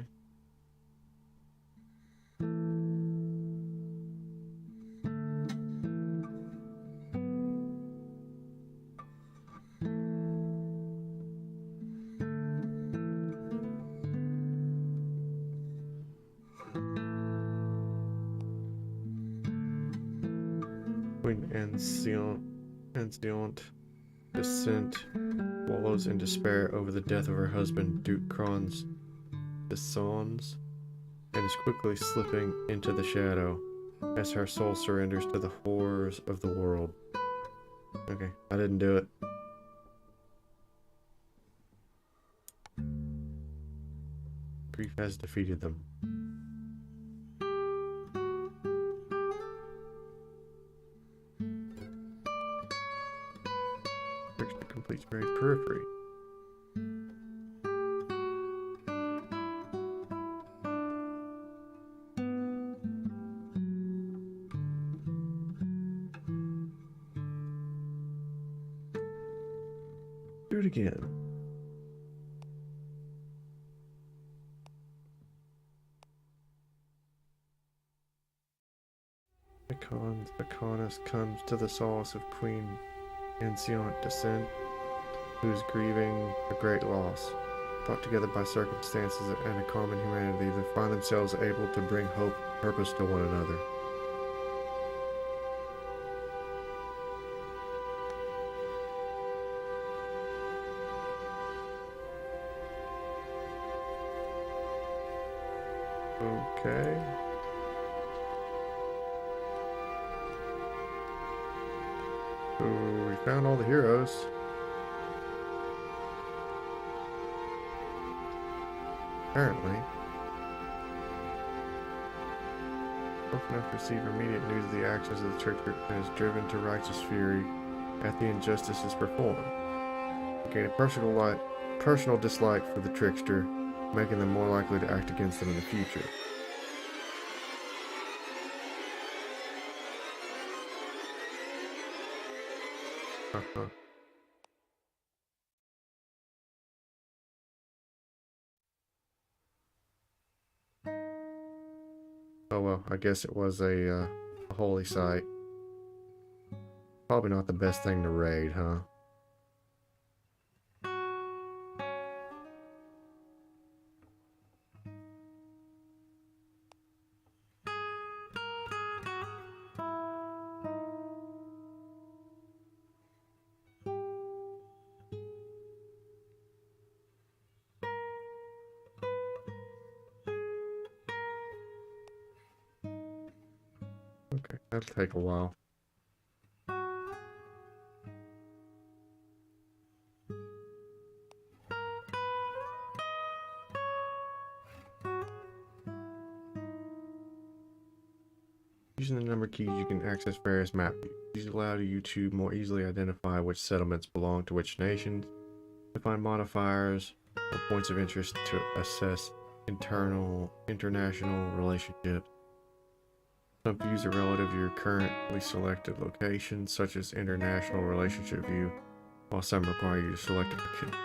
Queen Anciente Descent wallows in despair over the death of her husband, Duke Kron's de Sons, and is quickly slipping into the shadow as her soul surrenders to the horrors of the world. Okay, I didn't do it. Grief has defeated them. Friction completes very periphery. Do it again. Masnokinza comes to the solace of Queen Ancient Descent, who is grieving a great loss. Brought together by circumstances and a common humanity, they find themselves able to bring hope and purpose to one another. Okay. So we found all the heroes. Apparently. Both enough to receive immediate news of the actions of the trickster and is driven to righteous fury at the injustices performed. Gain a personal dislike for the trickster, making them more likely to act against them in the future. Uh-huh. Oh well, I guess it was a holy site. Probably not the best thing to raid, huh? Okay, that'll take a while. Using the number keys, you can access various map views. These allow you to more easily identify which settlements belong to which nations, to find modifiers or points of interest to assess international relationships. Some views are relative to your currently selected location, such as International Relationship View, while some require you to select a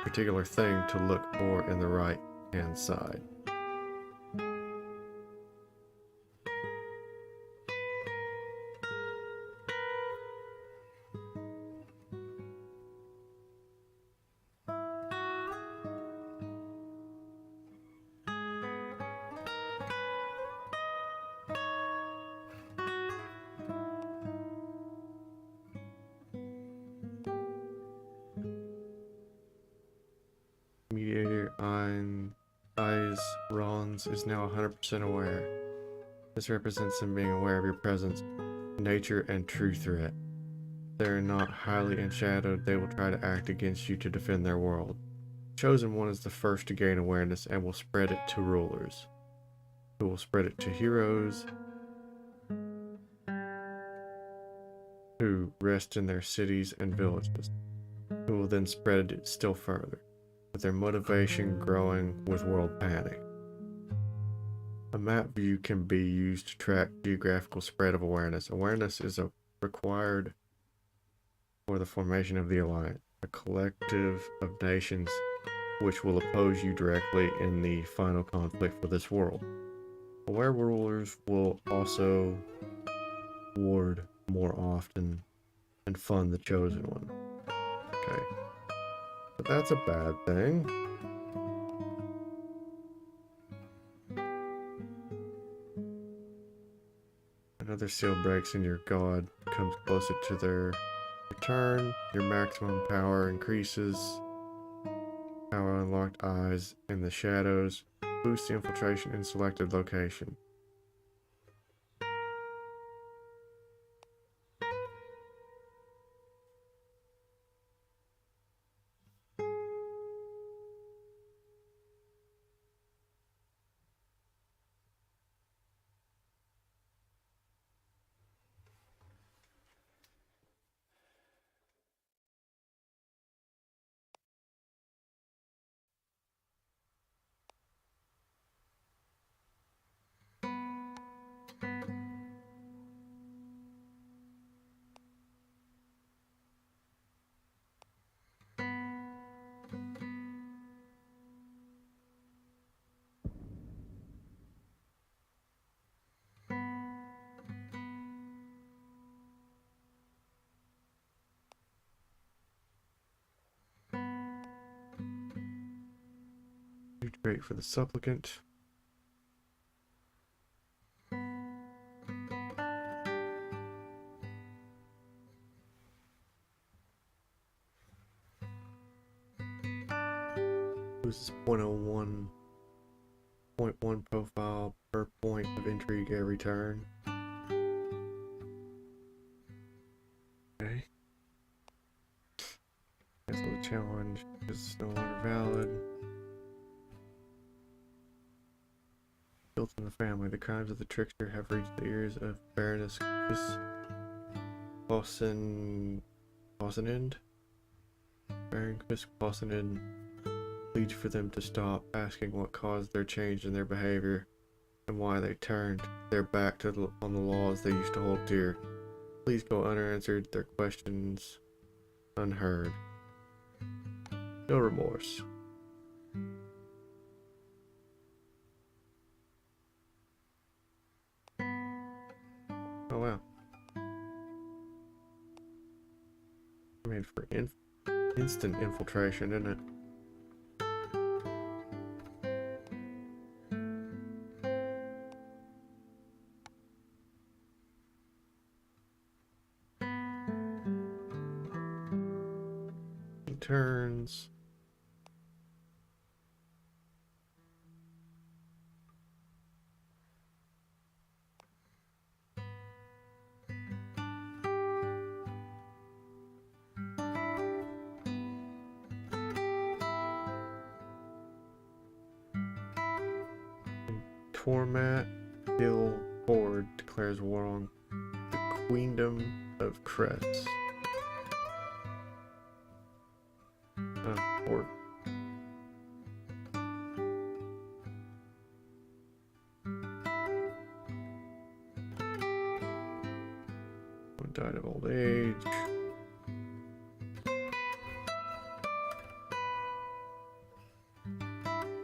particular thing to look for in the right-hand side. Mediator Eyes Rons is now 100% aware. This represents them being aware of your presence, nature, and true threat. If they are not highly enshadowed, they will try to act against you to defend their world. Chosen One is the first to gain awareness and will spread it to rulers, who will spread it to heroes who rest in their cities and villages, who will then spread it still further, with their motivation growing with world panic. A map view can be used to track geographical spread of awareness. Awareness is required for the formation of the Alliance, a collective of nations which will oppose you directly in the final conflict for this world. Aware rulers will also ward more often and fund the Chosen One. Okay. But that's a bad thing. Another seal breaks and your god comes closer to their return. Your maximum power increases. Power unlocked eyes in the shadows. Boost the infiltration in selected location. Great for the supplicant. Loses 0.01.1 profile per point of intrigue every turn. Okay. Cancel the challenge because it's no longer valid. Built in the family, the crimes of the trickster have reached the ears of Baroness Clausenend. Baron Clausenend pleads for them to stop, asking what caused their change in their behavior and why they turned their back on the laws they used to hold dear. Please go unanswered, their questions unheard. No remorse. Oh wow. Made for instant infiltration, isn't it? Turns. Tormat Hill Horde declares war on the Queendom of Cress. Horde. One died of old age.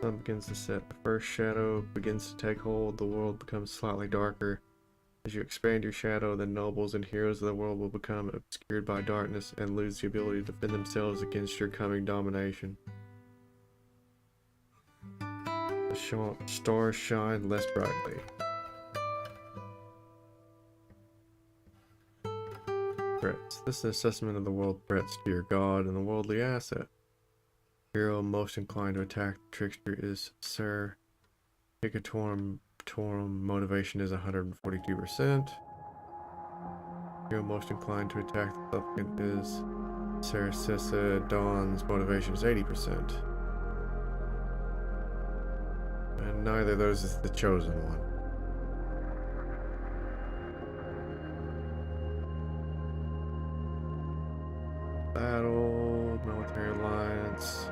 Sun begins to set. The first shadow begins to take hold. The world becomes slightly darker. As you expand your shadow, the nobles and heroes of the world will become obscured by darkness and lose the ability to defend themselves against your coming domination. The stars shine less brightly. Threats. This is an assessment of the world threats to your god and the worldly asset. Hero most inclined to attack the trickster is Sir Hicatorum. Motivation is 142%. Hero most inclined to attack the supplicant is Saracessa Dawn's motivation is 80%. And neither of those is the chosen one. Battle, military alliance.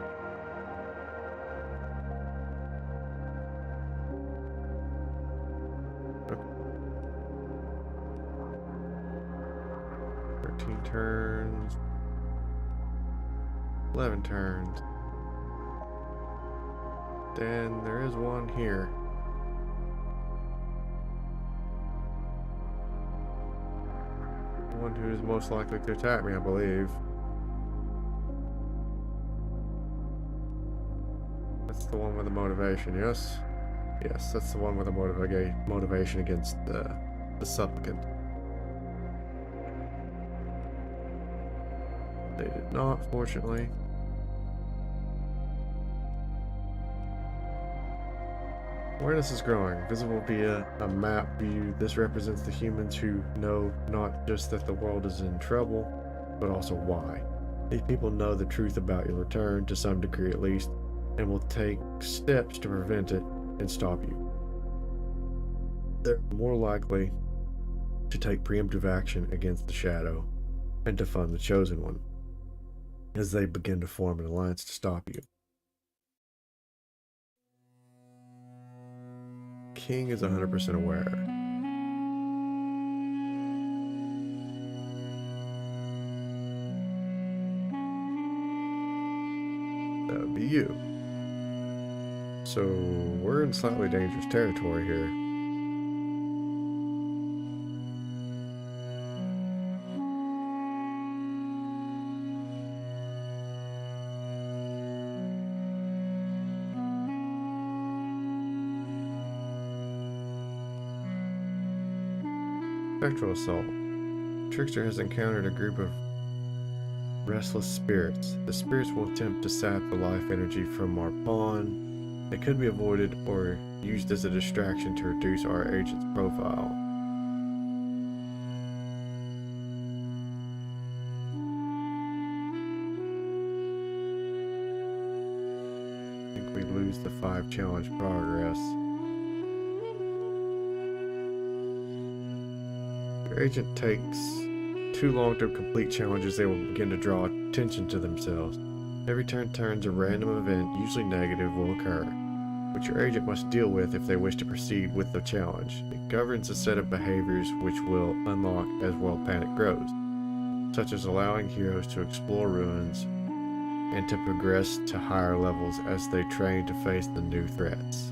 Turns. 11 turns. Then there is one here. One who is most likely to attack me, I believe. That's the one with the motivation, yes? Yes, that's the one with the motivation against the supplicant. They did not, fortunately. Awareness is growing. Visible via a map view, this represents the humans who know not just that the world is in trouble, but also why. These people know the truth about your return, to some degree at least, and will take steps to prevent it and stop you. They're more likely to take preemptive action against the Shadow and to fund the Chosen One, as they begin to form an alliance to stop you. King is 100% aware. That would be you. So we're in slightly dangerous territory here. Spectral assault. Trickster has encountered a group of restless spirits. The spirits will attempt to sap the life energy from our pawn. They could be avoided or used as a distraction to reduce our agent's profile. I think we lose the 5 challenge progress. Your agent takes too long to complete challenges, they will begin to draw attention to themselves. Every turns a random event, usually negative, will occur, which your agent must deal with if they wish to proceed with the challenge. It governs a set of behaviors which will unlock as world panic grows, such as allowing heroes to explore ruins and to progress to higher levels as they train to face the new threats.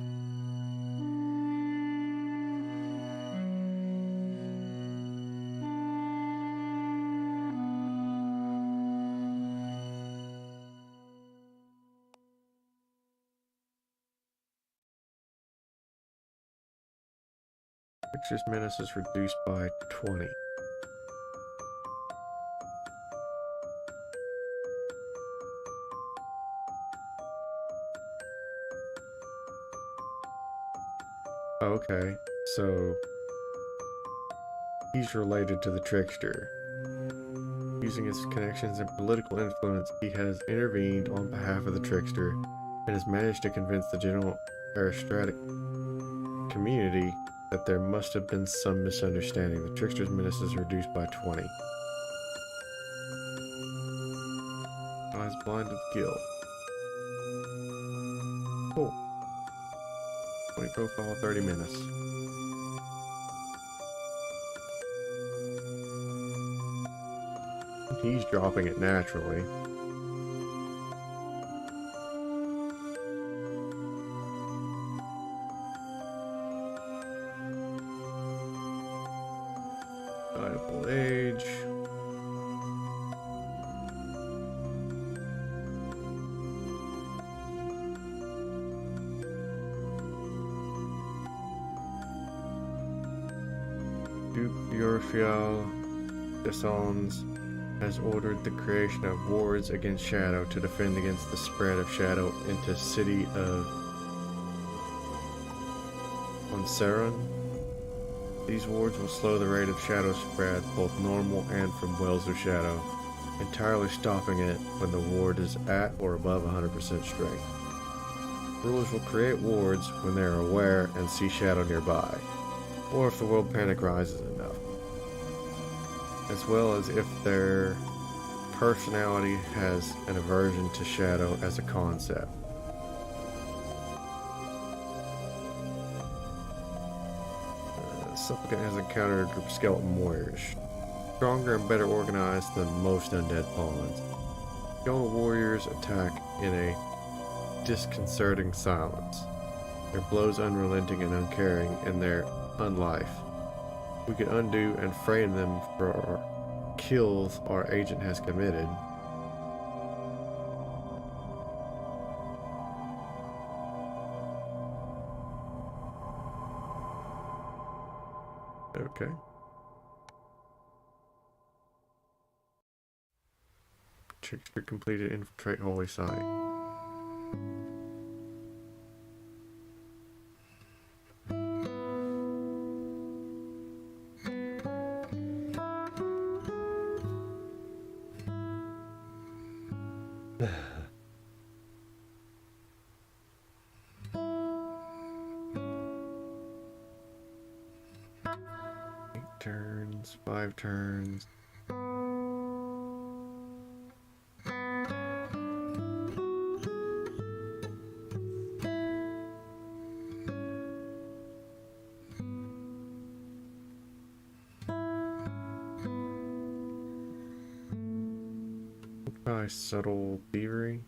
Trickster's menace is reduced by 20. Okay, so he's related to the Trickster. Using his connections and political influence, he has intervened on behalf of the Trickster and has managed to convince the general aristocratic community that there must have been some misunderstanding. The Trickster's menace is reduced by 20. Eyes blind of Gil. Cool. 20 profile, 30 menace. He's dropping it naturally. Old age. Duke Burifial Desons has ordered the creation of wards against shadow to defend against the spread of shadow into city of Onsaran. These wards will slow the rate of shadow spread, both normal and from wells of shadow, entirely stopping it when the ward is at or above 100% strength. Rulers will create wards when they are aware and see shadow nearby, or if the world panic rises enough, as well as if their personality has an aversion to shadow as a concept. Supplicant has encountered a group of skeleton warriors, stronger and better organized than most undead pawns. Skeleton warriors attack in a disconcerting silence, their blows unrelenting and uncaring, and their unlife. We could undo and frame them for kills our agent has committed. Okay. Trickster completed. Infiltrate holy site. Turns, 5 turns. Try subtle thievery.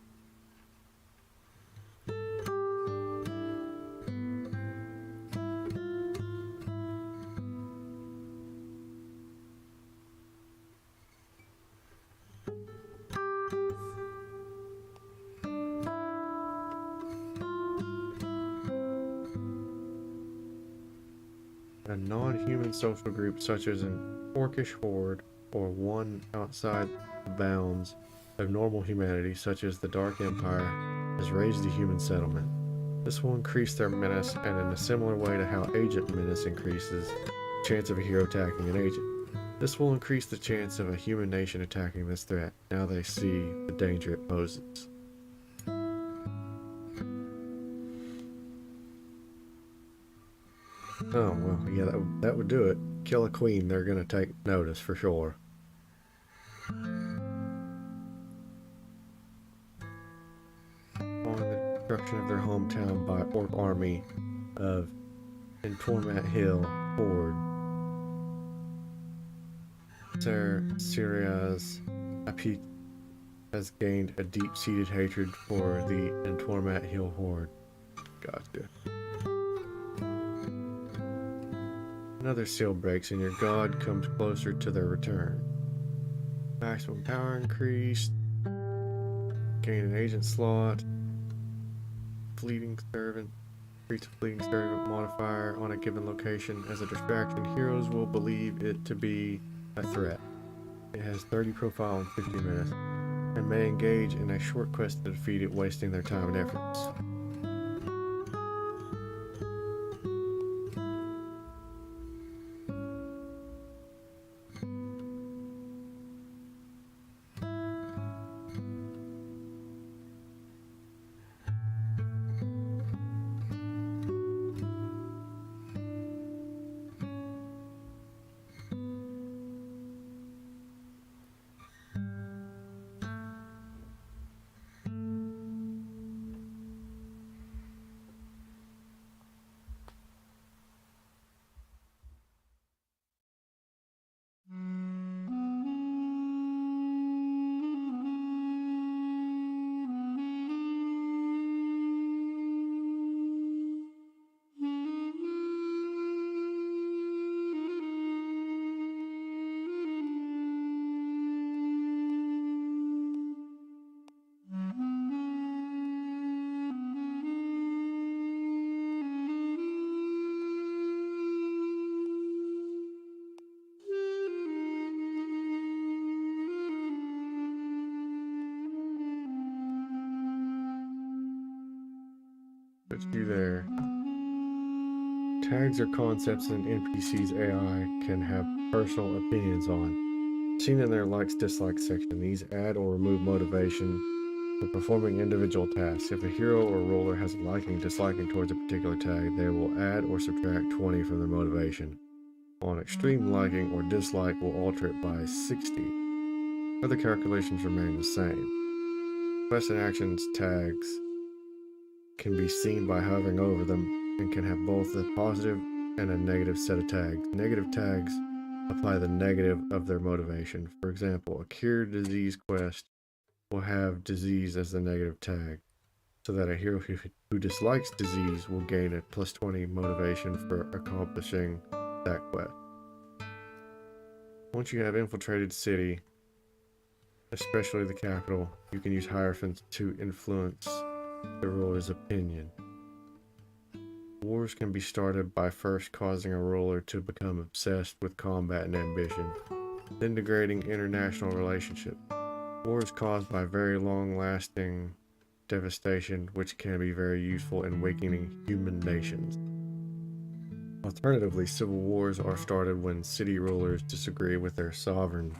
non-human social group such as an orcish horde or one outside the bounds of normal humanity such as the Dark Empire has raised a human settlement. This will increase their menace, and in a similar way to how agent menace increases the chance of a hero attacking an agent, this will increase the chance of a human nation attacking this threat now they see the danger it poses. Oh, well, yeah, that would do it. Kill a queen, they're gonna take notice for sure. Following the destruction of their hometown by orc army of Torment Hill Horde, Sir Syria's Apik has gained a deep-seated hatred for the Torment Hill Horde. Gotcha. Another seal breaks and your god comes closer to their return. Maximum power increased. Gain an agent slot. Fleeting servant. Increase a fleeting servant modifier on a given location. As a distraction, heroes will believe it to be a threat. It has 30 profile in 50 minutes and may engage in a short quest to defeat it, wasting their time and efforts. Put you there. Tags are concepts an NPC's AI can have personal opinions on. Seen in their likes-dislikes section, these add or remove motivation for performing individual tasks. If a hero or roller has a liking-disliking towards a particular tag, they will add or subtract 20 from their motivation. On extreme liking or dislike will alter it by 60. Other calculations remain the same. Quests and actions tags can be seen by hovering over them and can have both a positive and a negative set of tags. Negative tags apply the negative of their motivation. For example, a cure disease quest will have disease as the negative tag, so that a hero who dislikes disease will gain a plus 20 motivation for accomplishing that quest. Once you have infiltrated city, especially the capital, you can use hierophants to influence the ruler's opinion. Wars can be started by first causing a ruler to become obsessed with combat and ambition, then degrading international relationships. Wars caused by very long-lasting devastation, which can be very useful in weakening human nations. Alternatively, civil wars are started when city rulers disagree with their sovereign,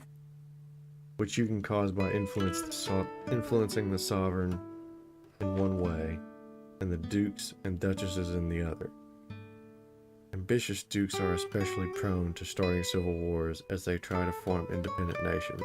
which you can cause by influencing the sovereign in one way, and the dukes and duchesses in the other. Ambitious dukes are especially prone to starting civil wars as they try to form independent nations.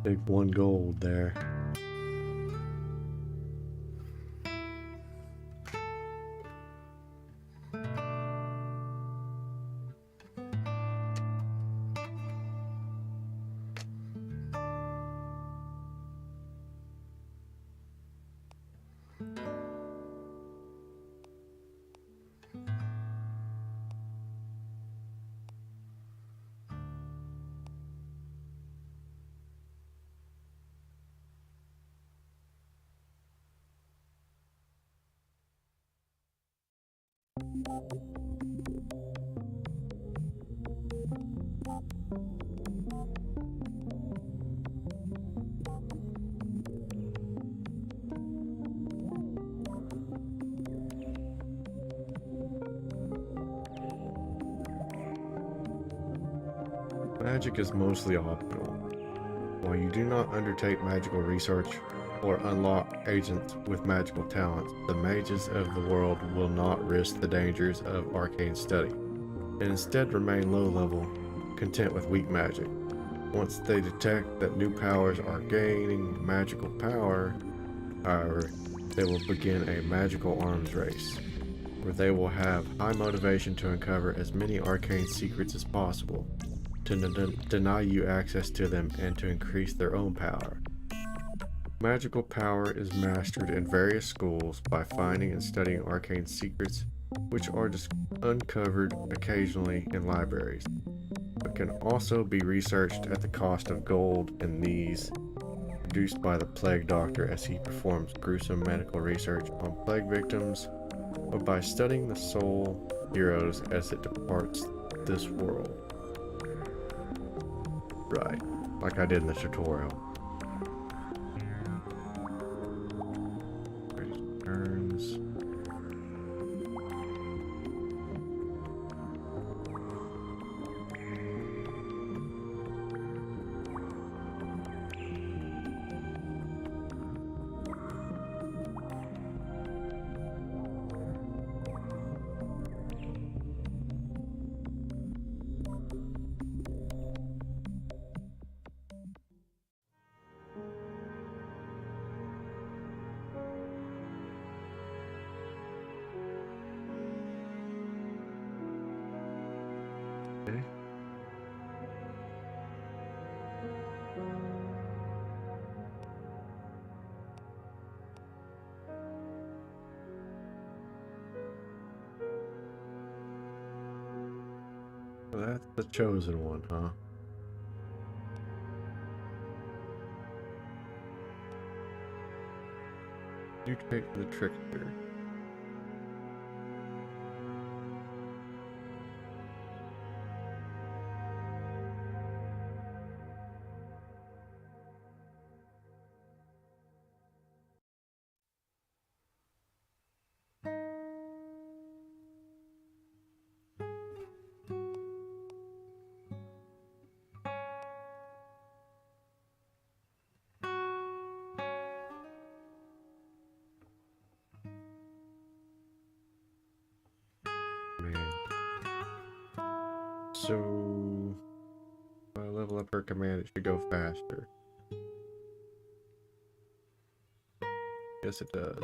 Big 1 gold there. Magic is mostly optional. While you do not undertake magical research or unlock agents with magical talents, the mages of the world will not risk the dangers of arcane study, and instead remain low level, content with weak magic. Once they detect that new powers are gaining magical power, however, they will begin a magical arms race, where they will have high motivation to uncover as many arcane secrets as possible, to deny you access to them and to increase their own power. Magical power is mastered in various schools by finding and studying arcane secrets, which are uncovered occasionally in libraries, but can also be researched at the cost of gold in these produced by the plague doctor as he performs gruesome medical research on plague victims, or by studying the soul heroes as it departs this world. Right, like I did in the tutorial. Turns. Okay. So that's the chosen one, huh? You take the trickster. Man. So, if I level up her command, it should go faster. Yes, it does.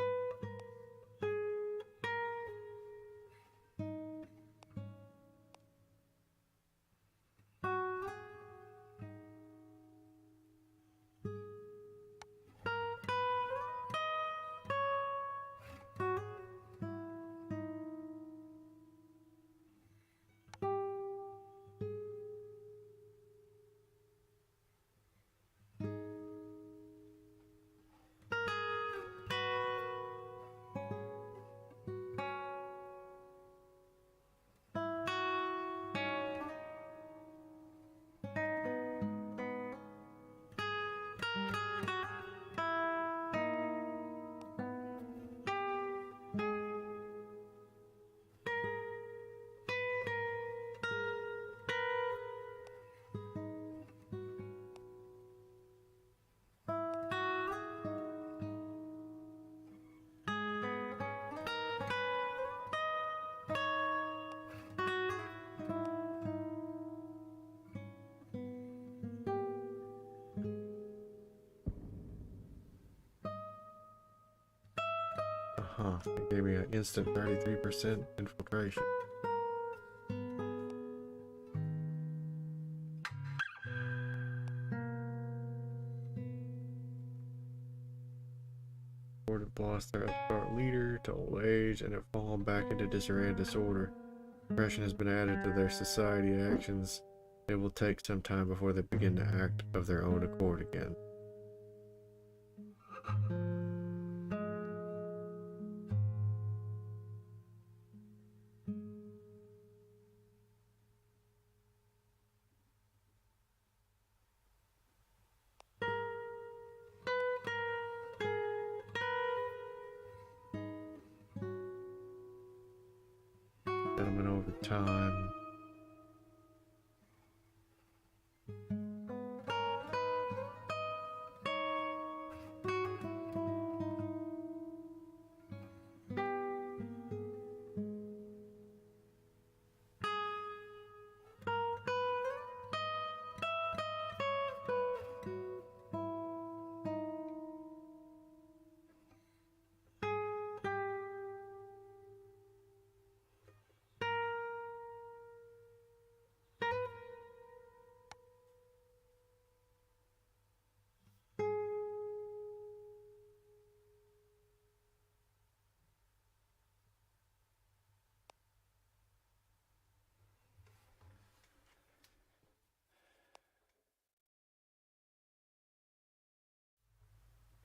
Huh, it gave me an instant 33% infiltration. Have lost their upstart leader to old age and have fallen back into disarray and disorder. Oppression has been added to their society actions. It will take some time before they begin to act of their own accord again. Gentlemen, over time.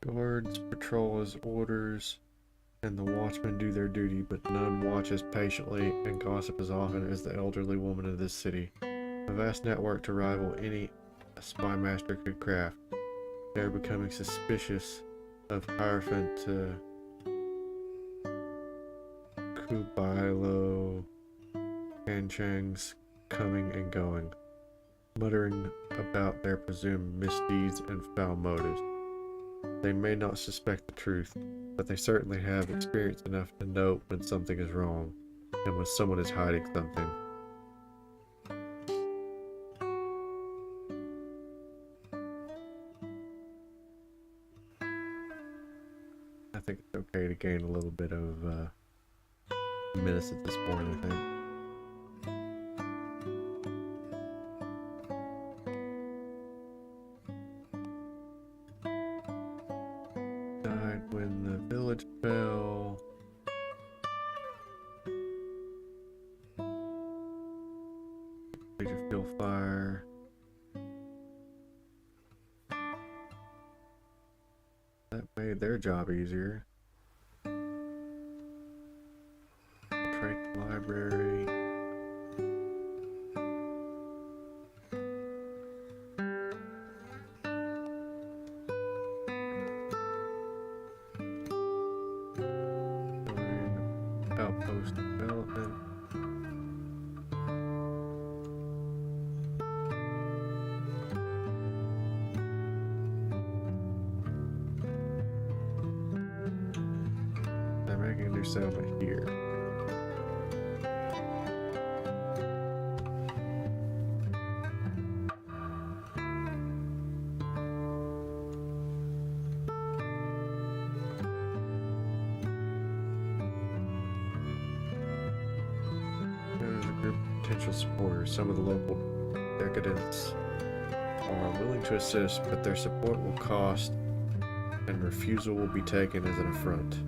Guards patrol as orders, and the watchmen do their duty, but none watches patiently and gossip as often as the elderly woman of this city. A vast network to rival any a spy master could craft. They are becoming suspicious of Hierophant Kubailo and Chang's coming and going, muttering about their presumed misdeeds and foul motives. They may not suspect the truth, but they certainly have experience enough to know when something is wrong, and when someone is hiding something. I think it's okay to gain a little bit of minutes at this point, I think. Died when the village fell. Major field fire. That made their job easier. Trade library. Outpost development. They're making a new settlement here. There's a group of potential supporters. Some of the local decadents are willing to assist, but their support will cost, and refusal will be taken as an affront.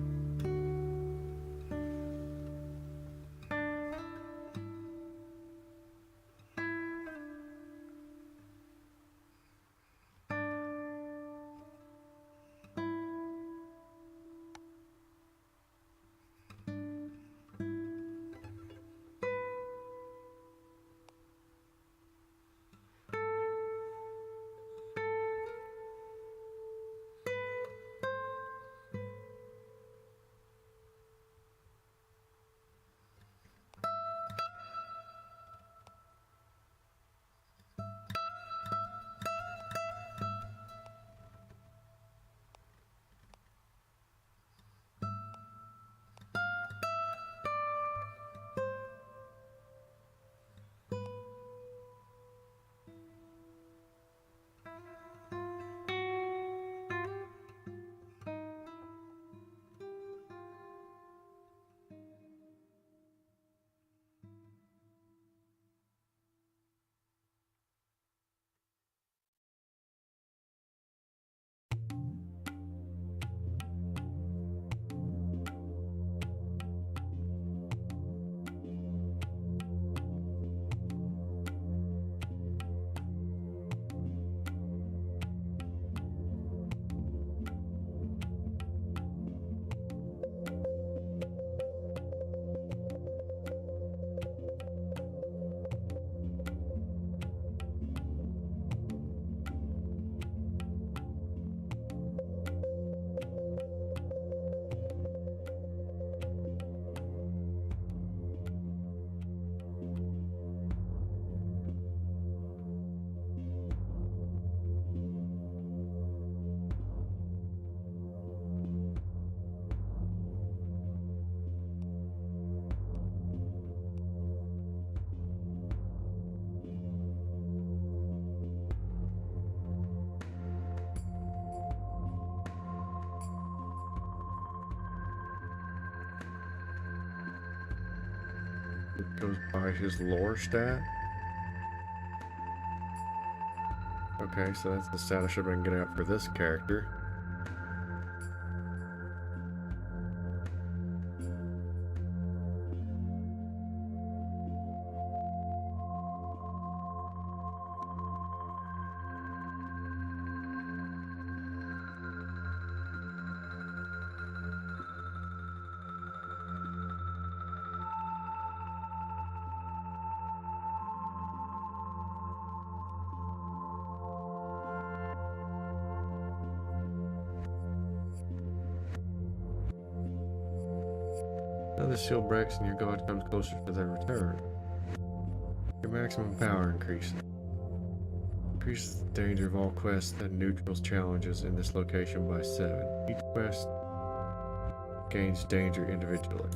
It goes by his lore stat. Okay, so that's the stat I should have been getting out for this character. Now the shield breaks and your god comes closer to their return. Your maximum power increases. Increases the danger of all quests and neutrals challenges in this location by 7. Each quest gains danger individually.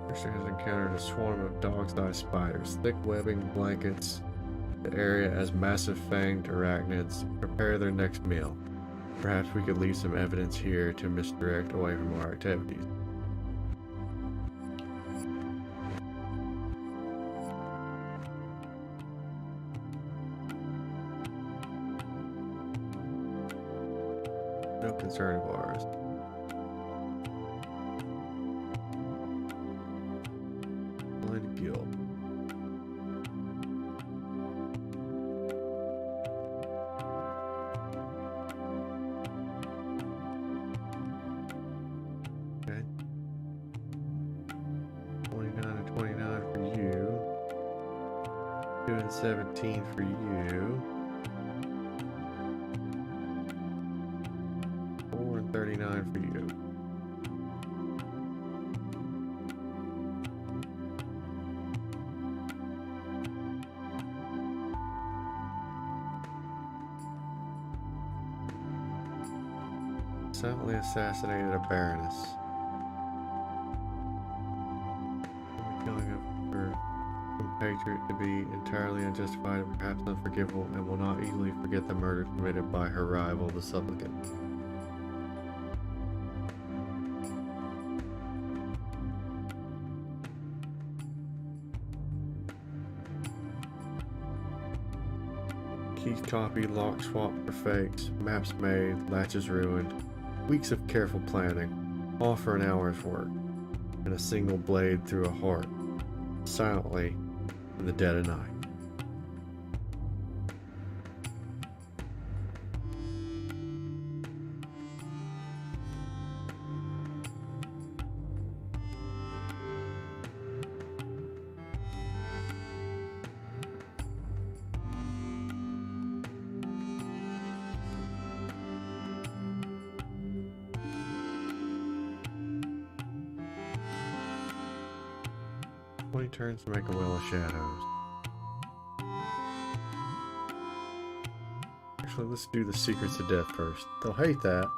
Mercer has encountered a swarm of dog's-eye spiders, thick webbing blankets. The area as massive fanged arachnids prepare their next meal. Perhaps we could leave some evidence here to misdirect away from our activities. No concern of ours. Blind guild. Okay. 29 and 29 for you. 2 and 17 for you. 4 and 39 for you. Silently assassinated a baroness. The killing of her compatriot to be entirely unjustified and perhaps unforgivable, and will not easily forget the murder committed by her rival, the supplicant. Keys copied, lock swapped for fakes, maps made, latches ruined. Weeks of careful planning, all for an hour's work, and a single blade through a heart, silently in the dead of night. Turns to make a well of shadows. Actually, let's do the secrets of death first. They'll hate that.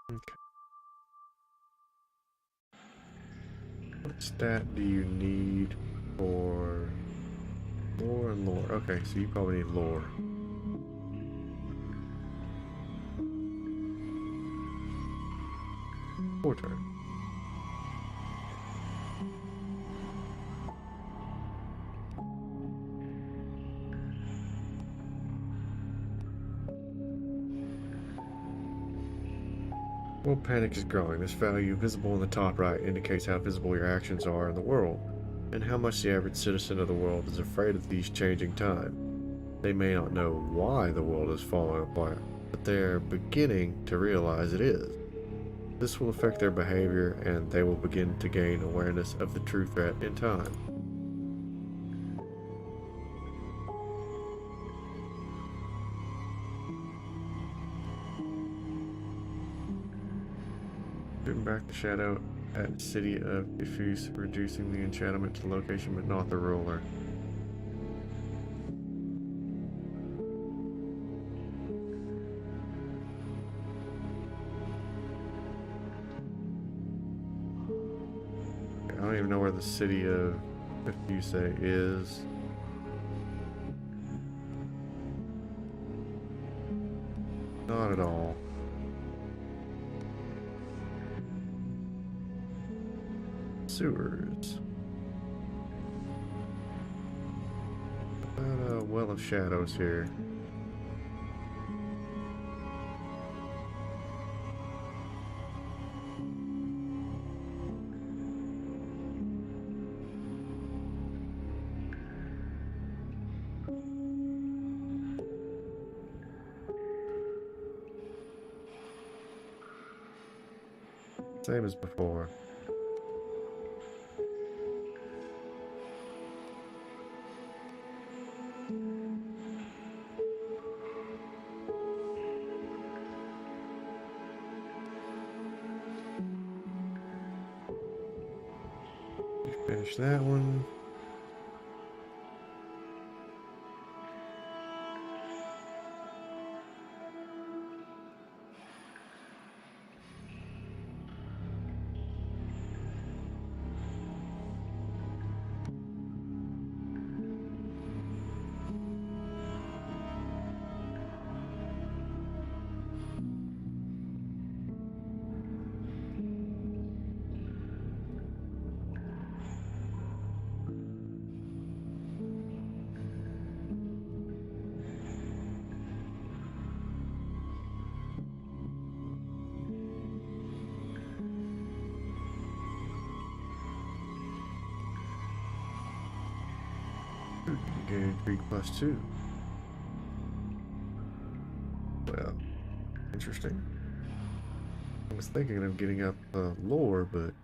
Okay. What stat do you need for lore and lore? Okay, so you probably need lore. Your turn. World panic is growing. This value visible in the top right indicates how visible your actions are in the world, and how much the average citizen of the world is afraid of these changing times. They may not know why the world is falling apart, but they are beginning to realize it is. This will affect their behavior, and they will begin to gain awareness of the true threat in time. Shooting back the shadow at City of Diffuse, reducing the enchantment to location but not the ruler. even know where the city of Diffuse is. Not at all. Sewers. About a well of shadows here. Same as before. Finish that one. Gain intrigue +2. Well, interesting. I was thinking of getting up lore, but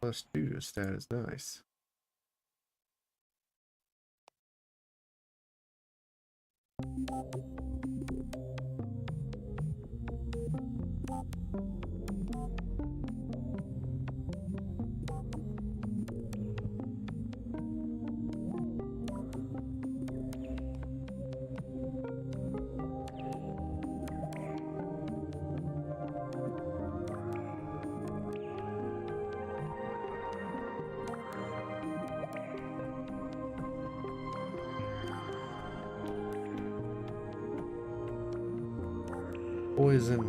+2 to stat is nice. Poison.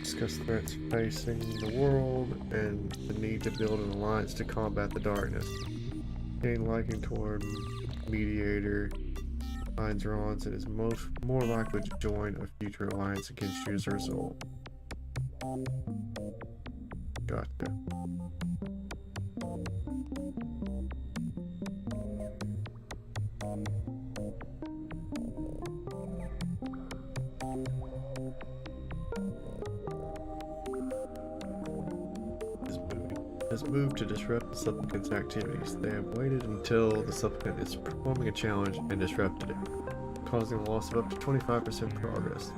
Discuss threats facing the world and the need to build an alliance to combat the darkness. Gain liking toward mediator finds Rons and is more likely to join a future alliance against you as a result. Gotcha. Has moved to disrupt the supplicant's activities. They have waited until the supplicant is performing a challenge and disrupted it, causing the loss of up to 25% progress.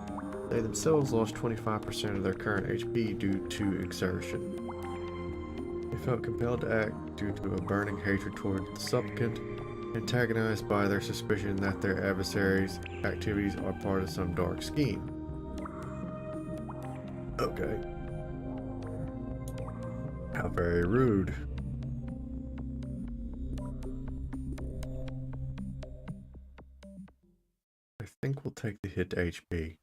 They themselves lost 25% of their current HP due to exertion. They felt compelled to act due to a burning hatred toward the supplicant, antagonized by their suspicion that their adversaries' activities are part of some dark scheme. Okay. How very rude. I think we'll take the hit to HP.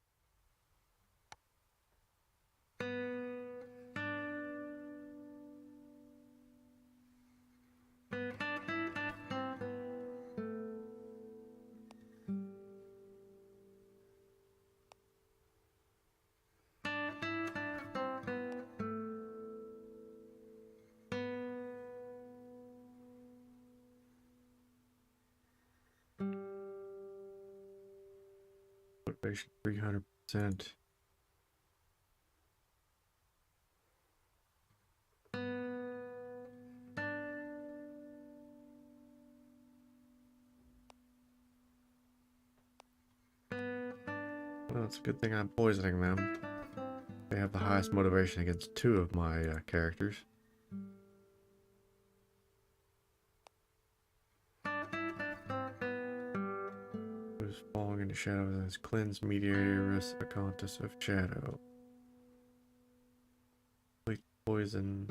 Motivation 300%. Well, it's a good thing I'm poisoning them. They have the highest motivation against 2 of my characters. Who's falling the shadow as cleanse Mediatorus Acontus of Shadow. Complete poison.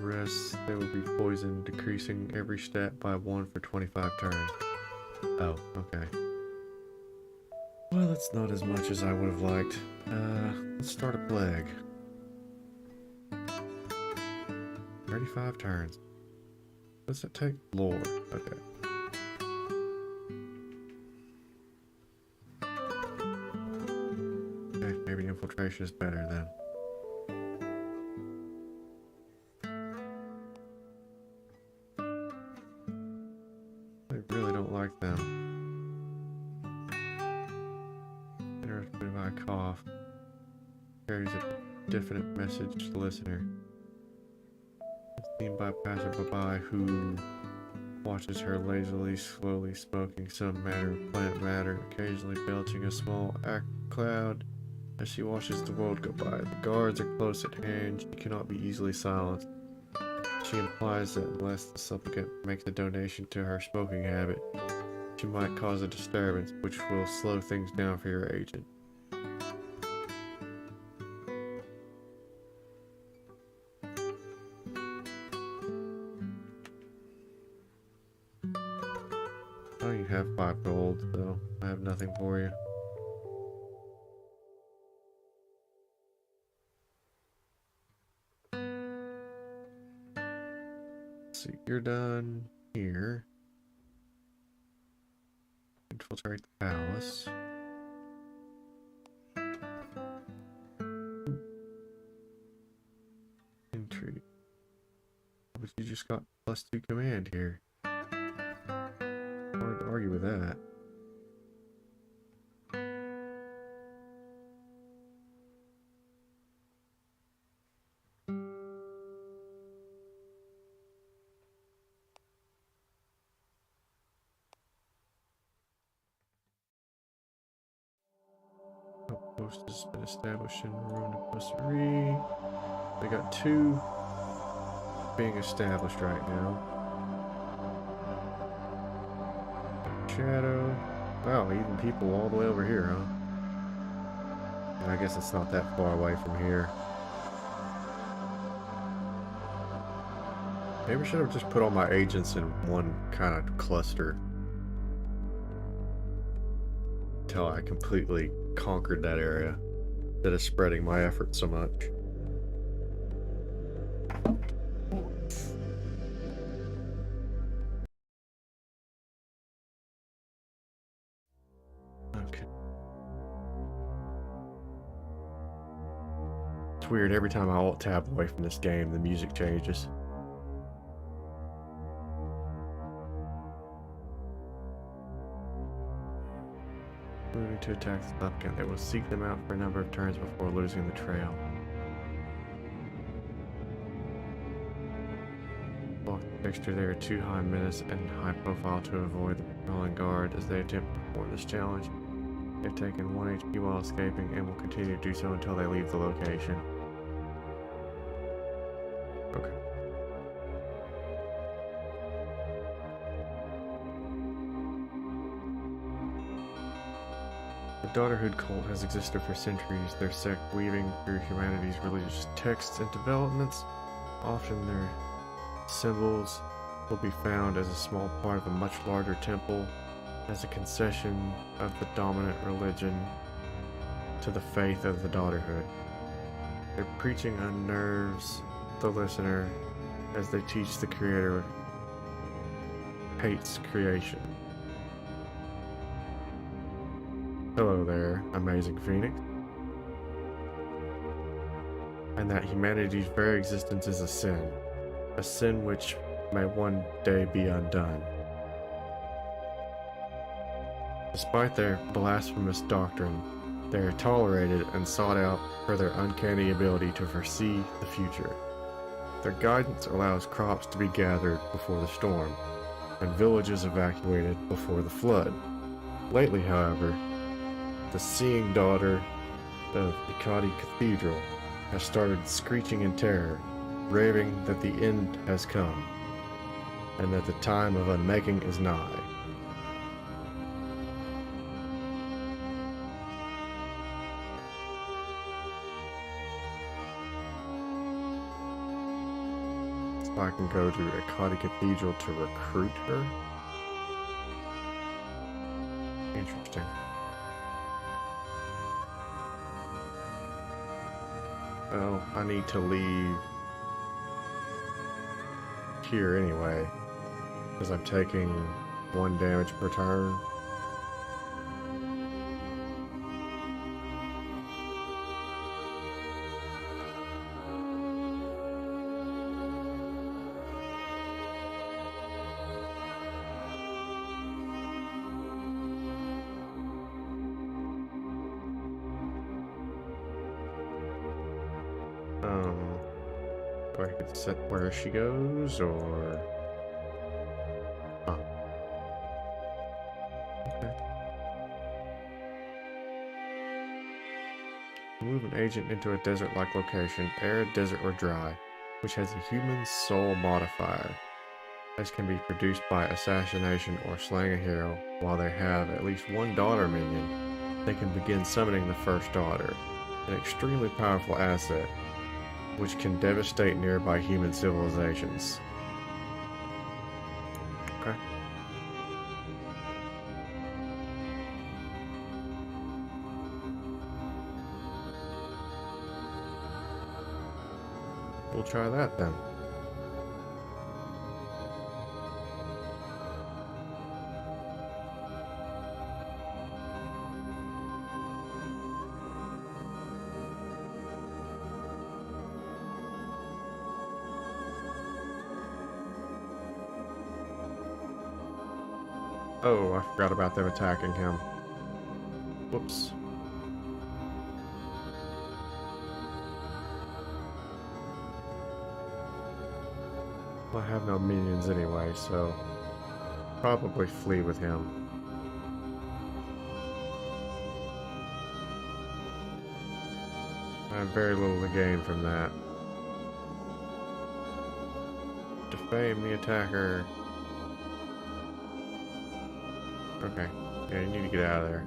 Rest, they will be poisoned, decreasing every stat by 1 for 25 turns. Oh, okay. Well, that's not as much as I would have liked. Let's start a plague. 35 turns. What's that take? Lore. Okay. Okay, maybe infiltration is better then. Definite message to the listener. Seen by passerby who watches her lazily, slowly smoking some matter of plant matter, occasionally belching a small cloud as she watches the world go by. The guards are close at hand. She cannot be easily silenced. She implies that unless the supplicant makes a donation to her smoking habit, she might cause a disturbance which will slow things down for your agent. Oh, you have 5 gold, so I have nothing for you. Let's see, you're done here. Infiltrate the palace. Intrigue. But you just got +2 command here. Hard to argue with that. Outpost has been established in Rona Pusserie. They got 2 being established right now. Shadow. Wow, even people all the way over here, huh? And I guess it's not that far away from here. Maybe I should have just put all my agents in one kind of cluster until I completely conquered that area instead of spreading my effort so much. It's weird, every time I alt tab away from this game, the music changes. Moving to attack the supplicant, they will seek them out for a number of turns before losing the trail. Block the texture, they are too high menace and high profile to avoid the patrolling guard as they attempt to perform this challenge. They've taken 1 HP while escaping and will continue to do so until they leave the location. Okay. The Daughterhood cult has existed for centuries, their sect weaving through humanity's religious texts and developments. Often their symbols will be found as a small part of a much larger temple, as a concession of the dominant religion to the faith of the Daughterhood. Their preaching unnerves the listener as they teach the creator hates creation. Hello there, amazing Phoenix. And that humanity's very existence is a sin which may one day be undone. Despite their blasphemous doctrine, they are tolerated and sought out for their uncanny ability to foresee the future. Their guidance allows crops to be gathered before the storm, and villages evacuated before the flood. Lately, however, the seeing daughter of Ikati Cathedral has started screeching in terror, raving that the end has come, and that the time of unmaking is nigh. So I can go to Ikati Cathedral to recruit her? Interesting. Well, I need to leave here anyway, because I'm taking 1 damage per turn. Do I could set where she goes, or... Oh. Okay. Move an agent into a desert-like location, arid, desert, or dry, which has a human soul modifier. This can be produced by assassination or slaying a hero. While they have at least 1 daughter minion, they can begin summoning the first daughter, an extremely powerful asset, which can devastate nearby human civilizations. Okay. We'll try that then. Oh, I forgot about them attacking him. Whoops. Well, I have no minions anyway, so probably flee with him. I have very little to gain from that. Defame the attacker. Okay. Yeah, you need to get out of there.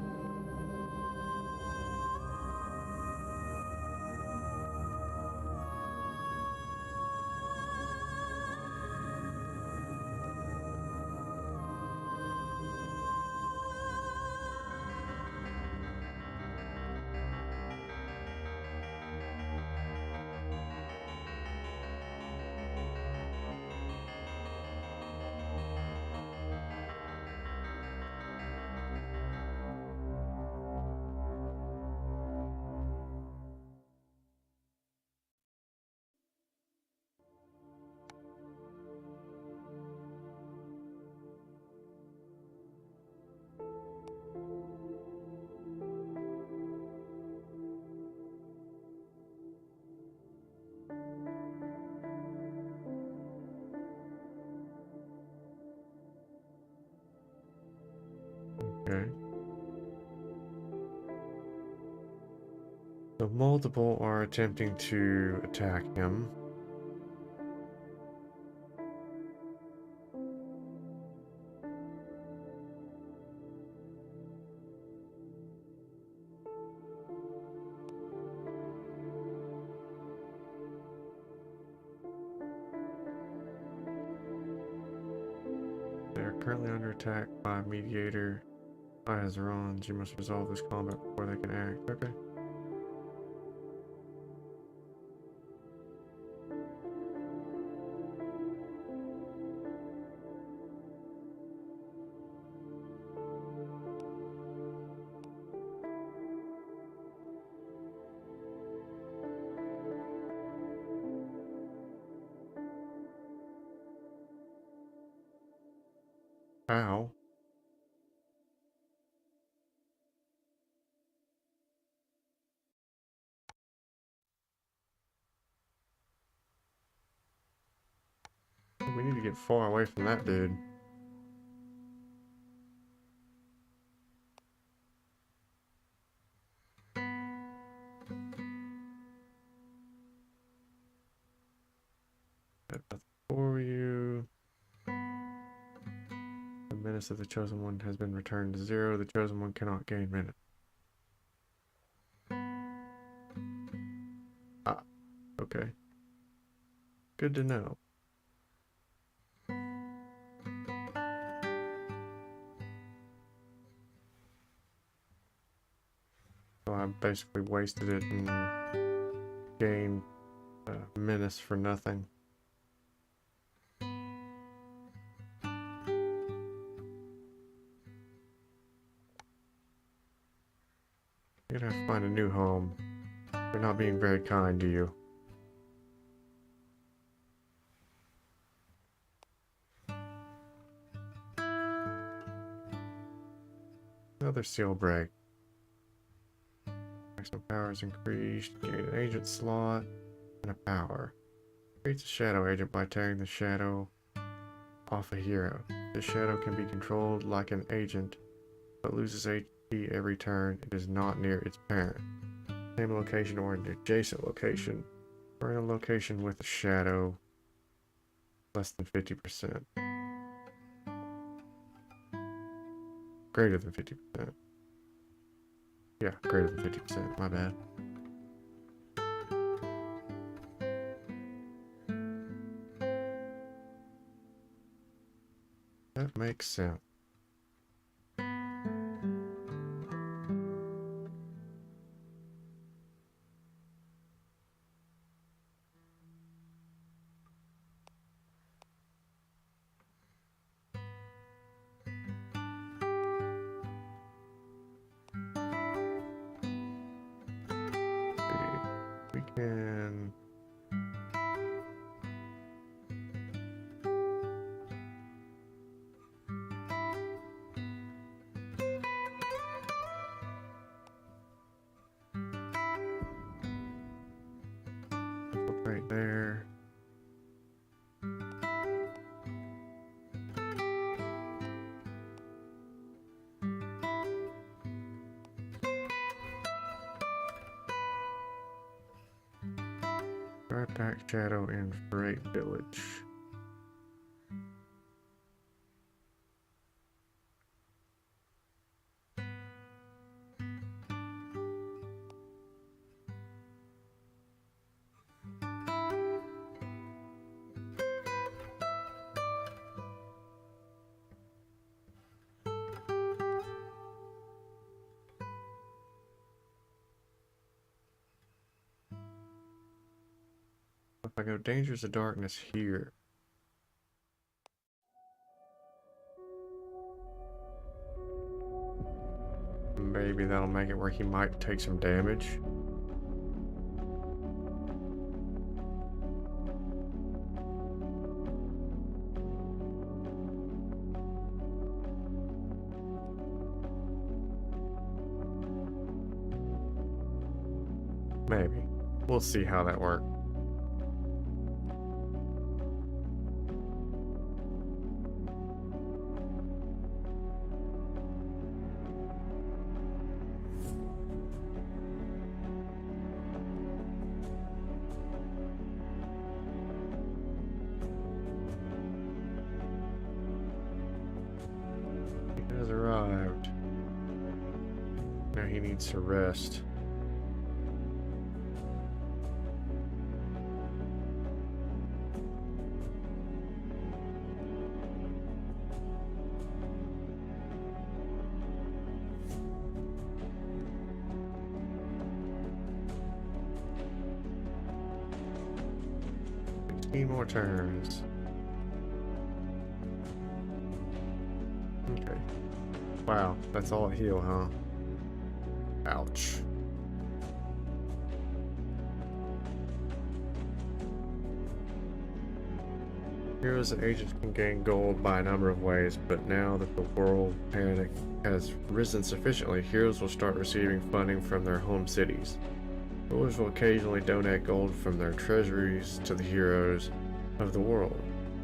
Okay. So multiple are attempting to attack him. They are currently under attack by a mediator. Azarons. You must resolve this combat before they can act. Okay. Ow. We need to get far away from that dude. Alright, that's for you. The menace of the Chosen One has been returned to 0. The Chosen One cannot gain menace. Ah, okay. Good to know. So I basically wasted it and gained menace for nothing. You're gonna have to find a new home. They're not being very kind to you. Another seal break. Maximum power is increased. Gain an agent slot and a power. Creates a shadow agent by tearing the shadow off a hero. The shadow can be controlled like an agent, but loses HP every turn it is not near its parent. Same location or an adjacent location, or in a location with a shadow less than 50%. Greater than 50%. Yeah, greater than 50%, my bad. That makes sense. We can right there. Guard back shadow in Freight Village. If I go Dangers of Darkness here, maybe that'll make it where he might take some damage. Maybe. We'll see how that works. He has arrived. Now he needs to rest. More turns. Okay. Wow, that's all a heal, huh? Ouch. Heroes and agents can gain gold by a number of ways, but now that the world panic has risen sufficiently, heroes will start receiving funding from their home cities. Rulers will occasionally donate gold from their treasuries to the heroes of the world.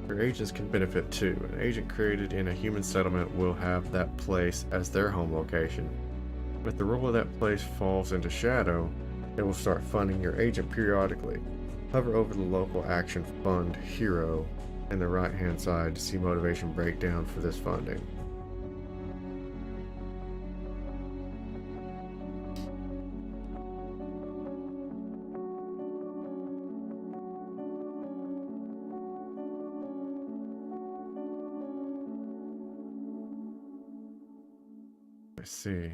Your agents can benefit too. An agent created in a human settlement will have that place as their home location. If the rule of that place falls into shadow, it will start funding your agent periodically. Hover over the local action fund hero in the right hand side to see motivation breakdown for this funding. I see.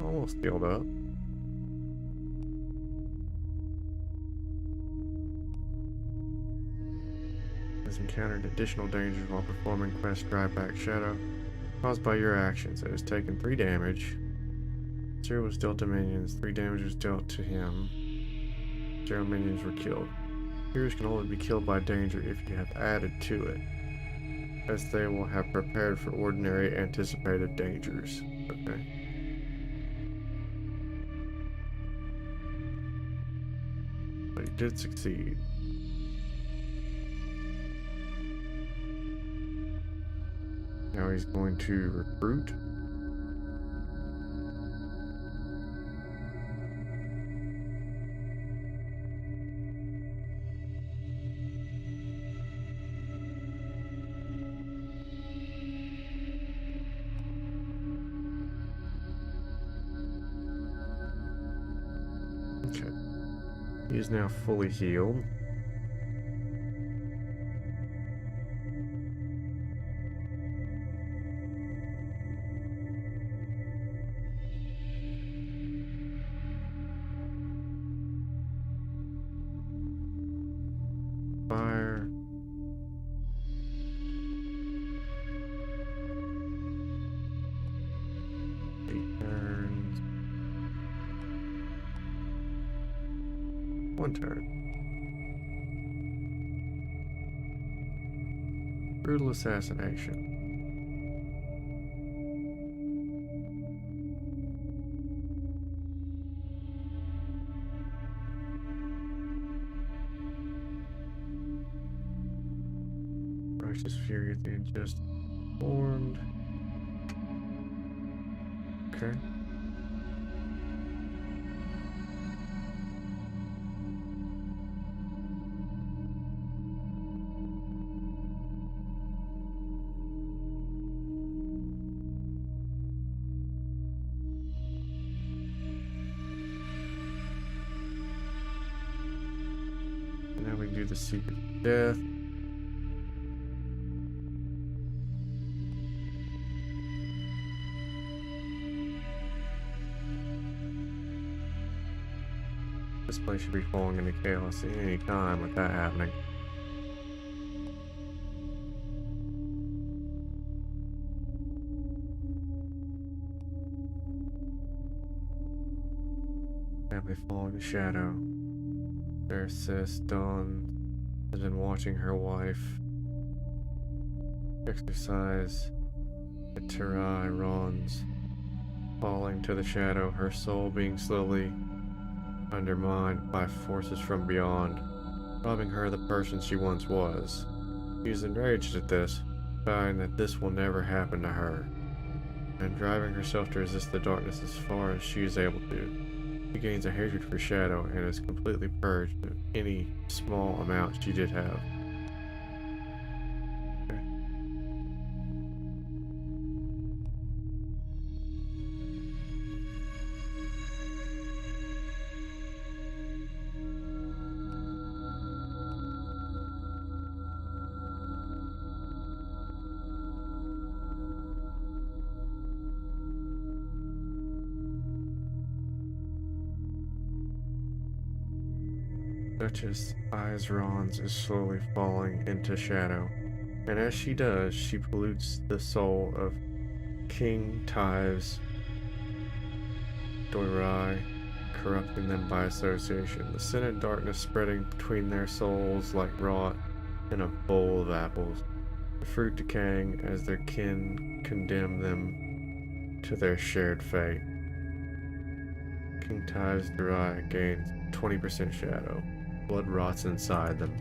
Almost healed up. Has encountered additional dangers while performing quest Drive Back Shadow. Caused by your actions. It has taken 3 damage. 0 was dealt to minions. 3 damage was dealt to him. 0 minions were killed. Heroes can only be killed by danger if you have added to it, as they will have prepared for ordinary anticipated dangers. Okay. But he did succeed. Now he's going to recruit. Okay. He is now fully healed. Fire. Eight turns. 1 turn. Brutal assassination. Righteous Fury at the Unjust Formed. Okay. Now we can do the Secret Death. This place should be falling into chaos at any time with that happening. Family fall into shadow. Their sis, Dawn, has been watching her wife exercise at Terai Ron's, falling to the shadow, her soul being slowly undermined by forces from beyond, robbing her of the person she once was. She is enraged at this, vowing that this will never happen to her, and driving herself to resist the darkness as far as she is able to. She gains a hatred for Shadow and is completely purged of any small amount she did have. Okay. Duchess Eyes Rons is slowly falling into shadow, and as she does, she pollutes the soul of King Tyves Doirai, corrupting them by association. The sin and darkness spreading between their souls like rot and a bowl of apples, the fruit decaying as their kin condemn them to their shared fate. King Ty's Durai gains 20% shadow. Blood rots inside them.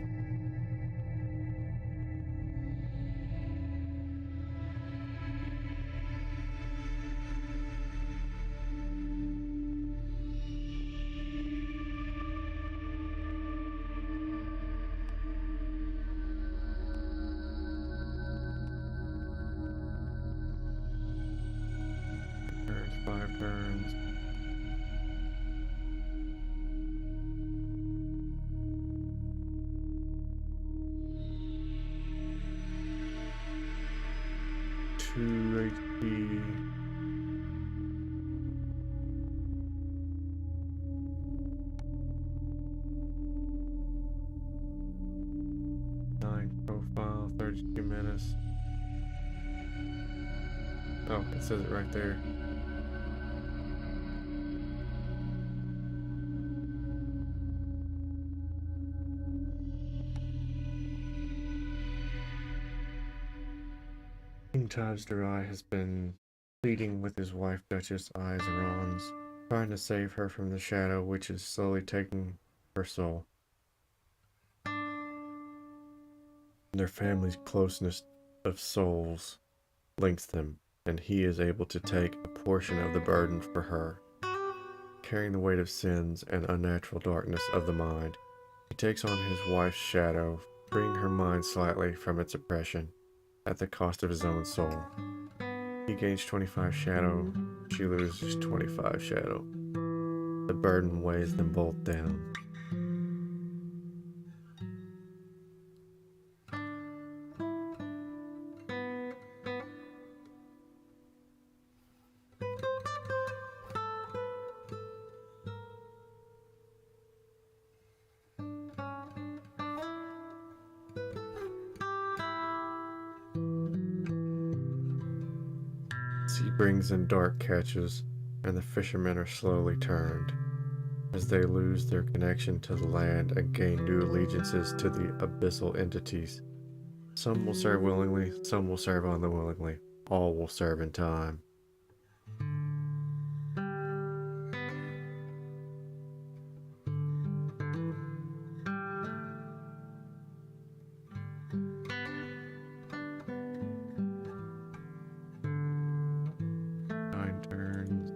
Turns, 5 turns. Two HP. Nine profile, 32 minutes. Oh, it says it right there. King Taj's Durai has been pleading with his wife Duchess Izarans, trying to save her from the shadow which is slowly taking her soul. Their family's closeness of souls links them, and he is able to take a portion of the burden for her. Carrying the weight of sins and unnatural darkness of the mind, he takes on his wife's shadow, freeing her mind slightly from its oppression at the cost of his own soul. He gains 25 shadow, she loses 25 shadow. The burden weighs them both down. Sea brings in dark catches, and the fishermen are slowly turned, as they lose their connection to the land and gain new allegiances to the abyssal entities. Some will serve willingly, some will serve unwillingly. All will serve in time. Nine turns.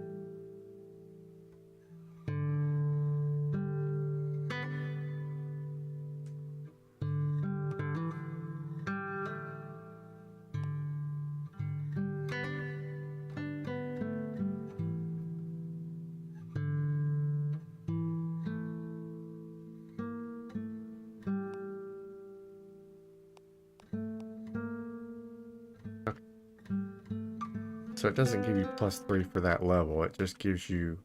Okay. So it doesn't give you +3 for that level, it just gives you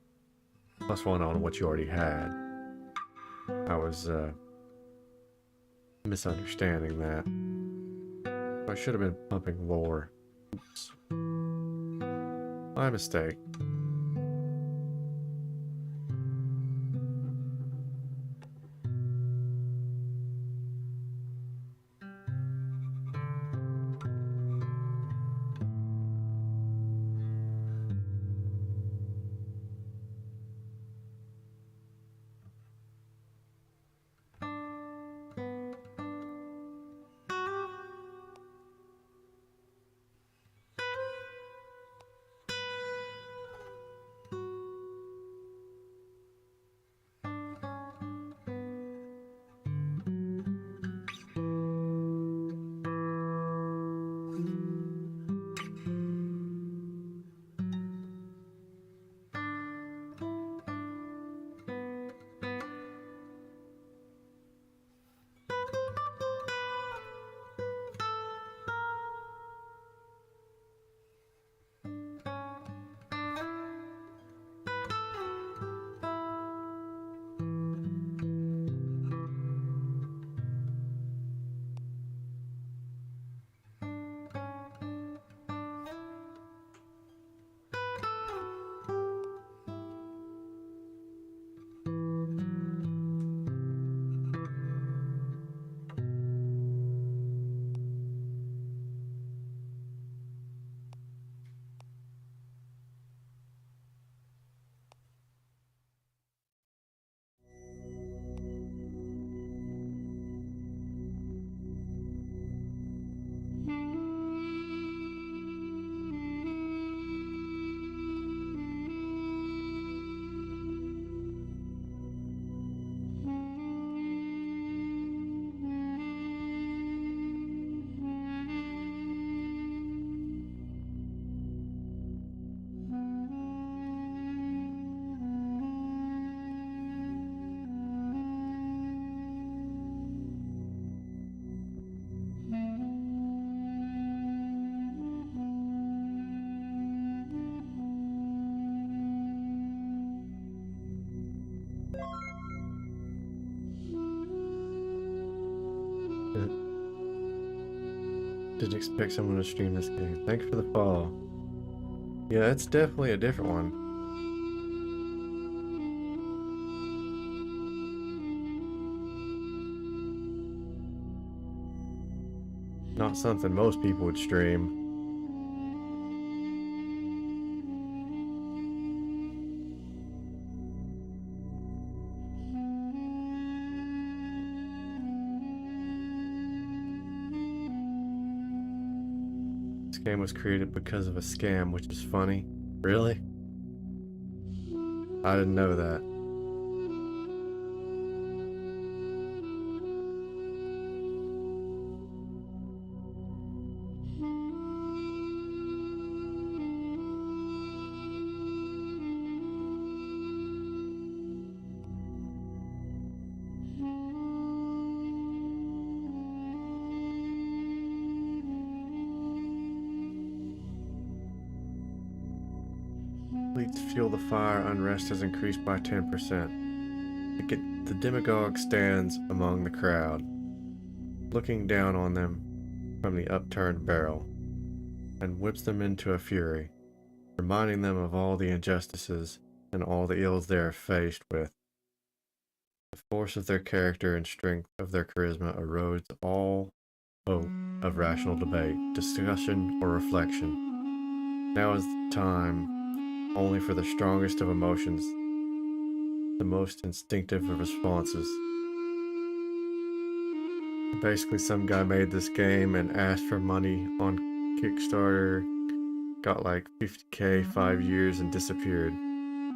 +1 on what you already had. I was misunderstanding that. I should have been pumping lore. Oops. My mistake. Didn't expect someone to stream this game. Thanks for the follow. Yeah, it's definitely a different one. Not something most people would stream. This game was created because of a scam, which is funny. Really? I didn't know that. Please fuel the fire. Unrest has increased by 10%. The demagogue stands among the crowd, looking down on them from the upturned barrel, and whips them into a fury, reminding them of all the injustices and all the ills they are faced with. The force of their character and strength of their charisma erodes all hope of rational debate, discussion, or reflection. Now is the time only for the strongest of emotions, the most instinctive of responses. Basically, some guy made this game and asked for money on Kickstarter, got like 50K, 5 years, and disappeared.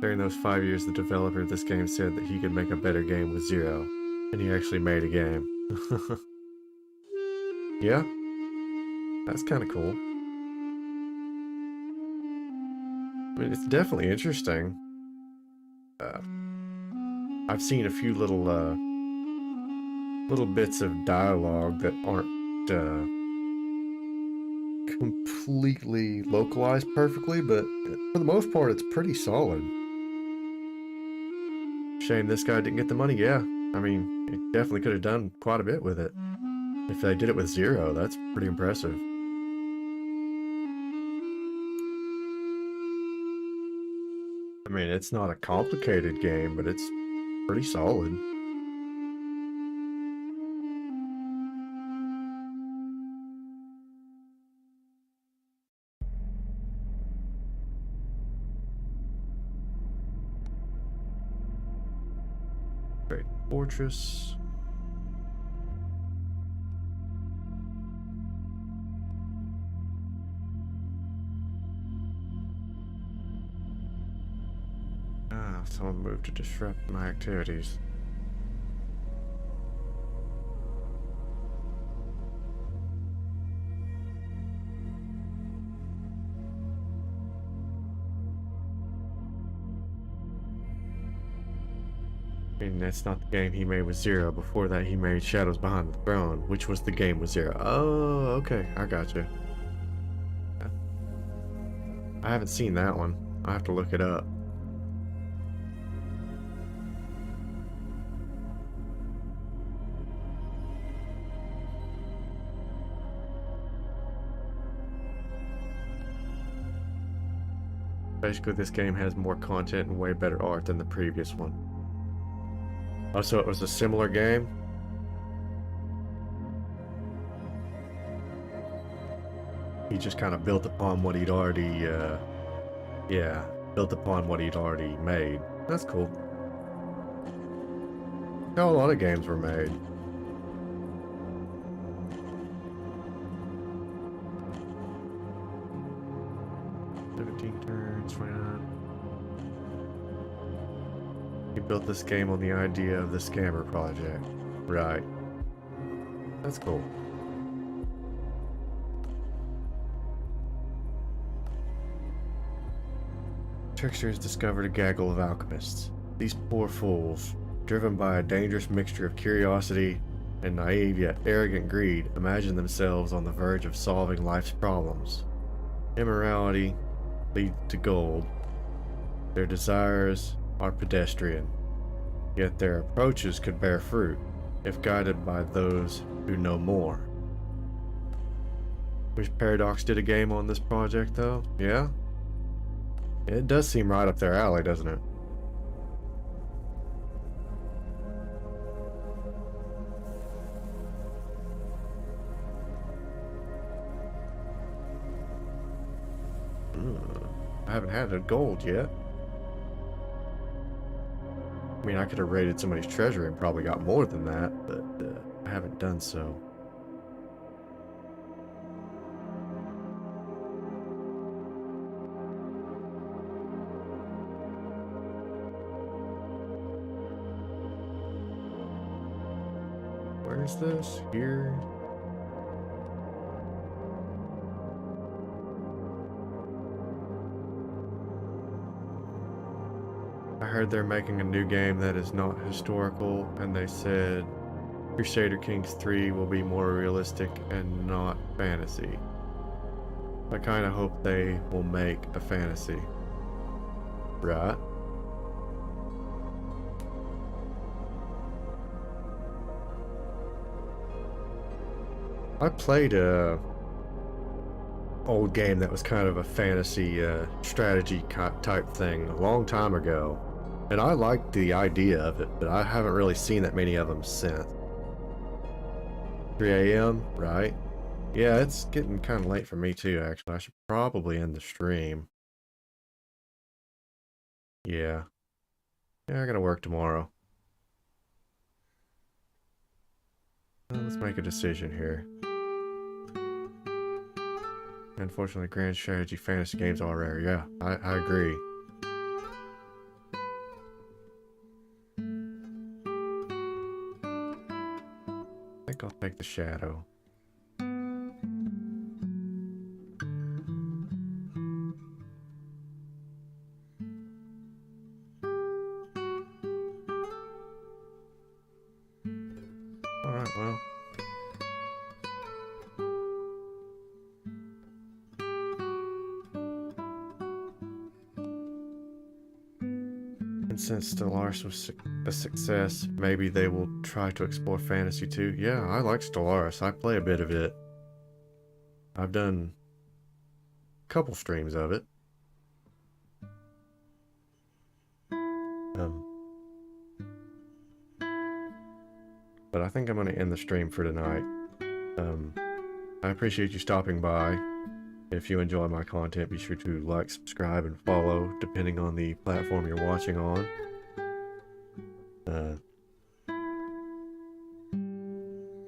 During those 5 years, the developer of this game said that he could make a better game with zero, and he actually made a game. Yeah, that's kind of cool. I mean, it's definitely interesting. I've seen a few little bits of dialogue that aren't completely localized perfectly, but for the most part, it's pretty solid. Shame this guy didn't get the money. Yeah, I mean, it definitely could have done quite a bit with it. If they did it with zero, that's pretty impressive. I mean, it's not a complicated game, but it's pretty solid. Great fortress. Someone moved to disrupt my activities. And that's not the game he made with Zero. Before that, he made Shadows Behind the Throne, which was the game with Zero. Oh, okay, I got you. I haven't seen that one. I have to look it up. Basically, this game has more content and way better art than the previous one. Oh, so it was a similar game? He just kind of built upon what he'd already, built upon what he'd already made. That's cool. How a lot of games were made. He built this game on the idea of the Scammer Project. Right. That's cool. Trickster has discovered a gaggle of alchemists. These poor fools, driven by a dangerous mixture of curiosity and naive yet arrogant greed, imagine themselves on the verge of solving life's problems. Immorality leads to gold. Their desires are pedestrian, yet their approaches could bear fruit. if guided by those who know more. Wish Paradox did a game on this project, though. Yeah? It does seem right up their alley, doesn't it? I haven't had a gold yet. I mean, I could have raided somebody's treasury and probably got more than that, but I haven't done so. Where is this? Here? I heard they're making a new game that is not historical, and they said Crusader Kings 3 will be more realistic and not fantasy. I kind of hope they will make a fantasy. Right? I played a old game that was kind of a fantasy strategy type thing a long time ago, and I liked the idea of it, but I haven't really seen that many of them since. 3 a.m., right? Yeah, it's getting kind of late for me too, actually. I should probably end the stream. Yeah. Yeah, I gotta work tomorrow. Let's make a decision here. Unfortunately, grand strategy fantasy games are rare. Yeah, I agree. I think I'll take the shadow. Alright, well. And since Stellaris was a success, maybe they will try to explore fantasy too. Yeah, I like Stellaris. I play a bit of it. I've done a couple streams of it. But I think I'm going to end the stream for tonight. I appreciate you stopping by. If you enjoy my content, be sure to like, subscribe, and follow, depending on the platform you're watching on.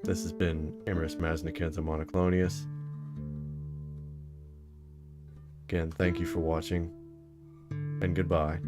This has been Emyris Masnokinza Monoclonius. Again, thank you for watching, and goodbye.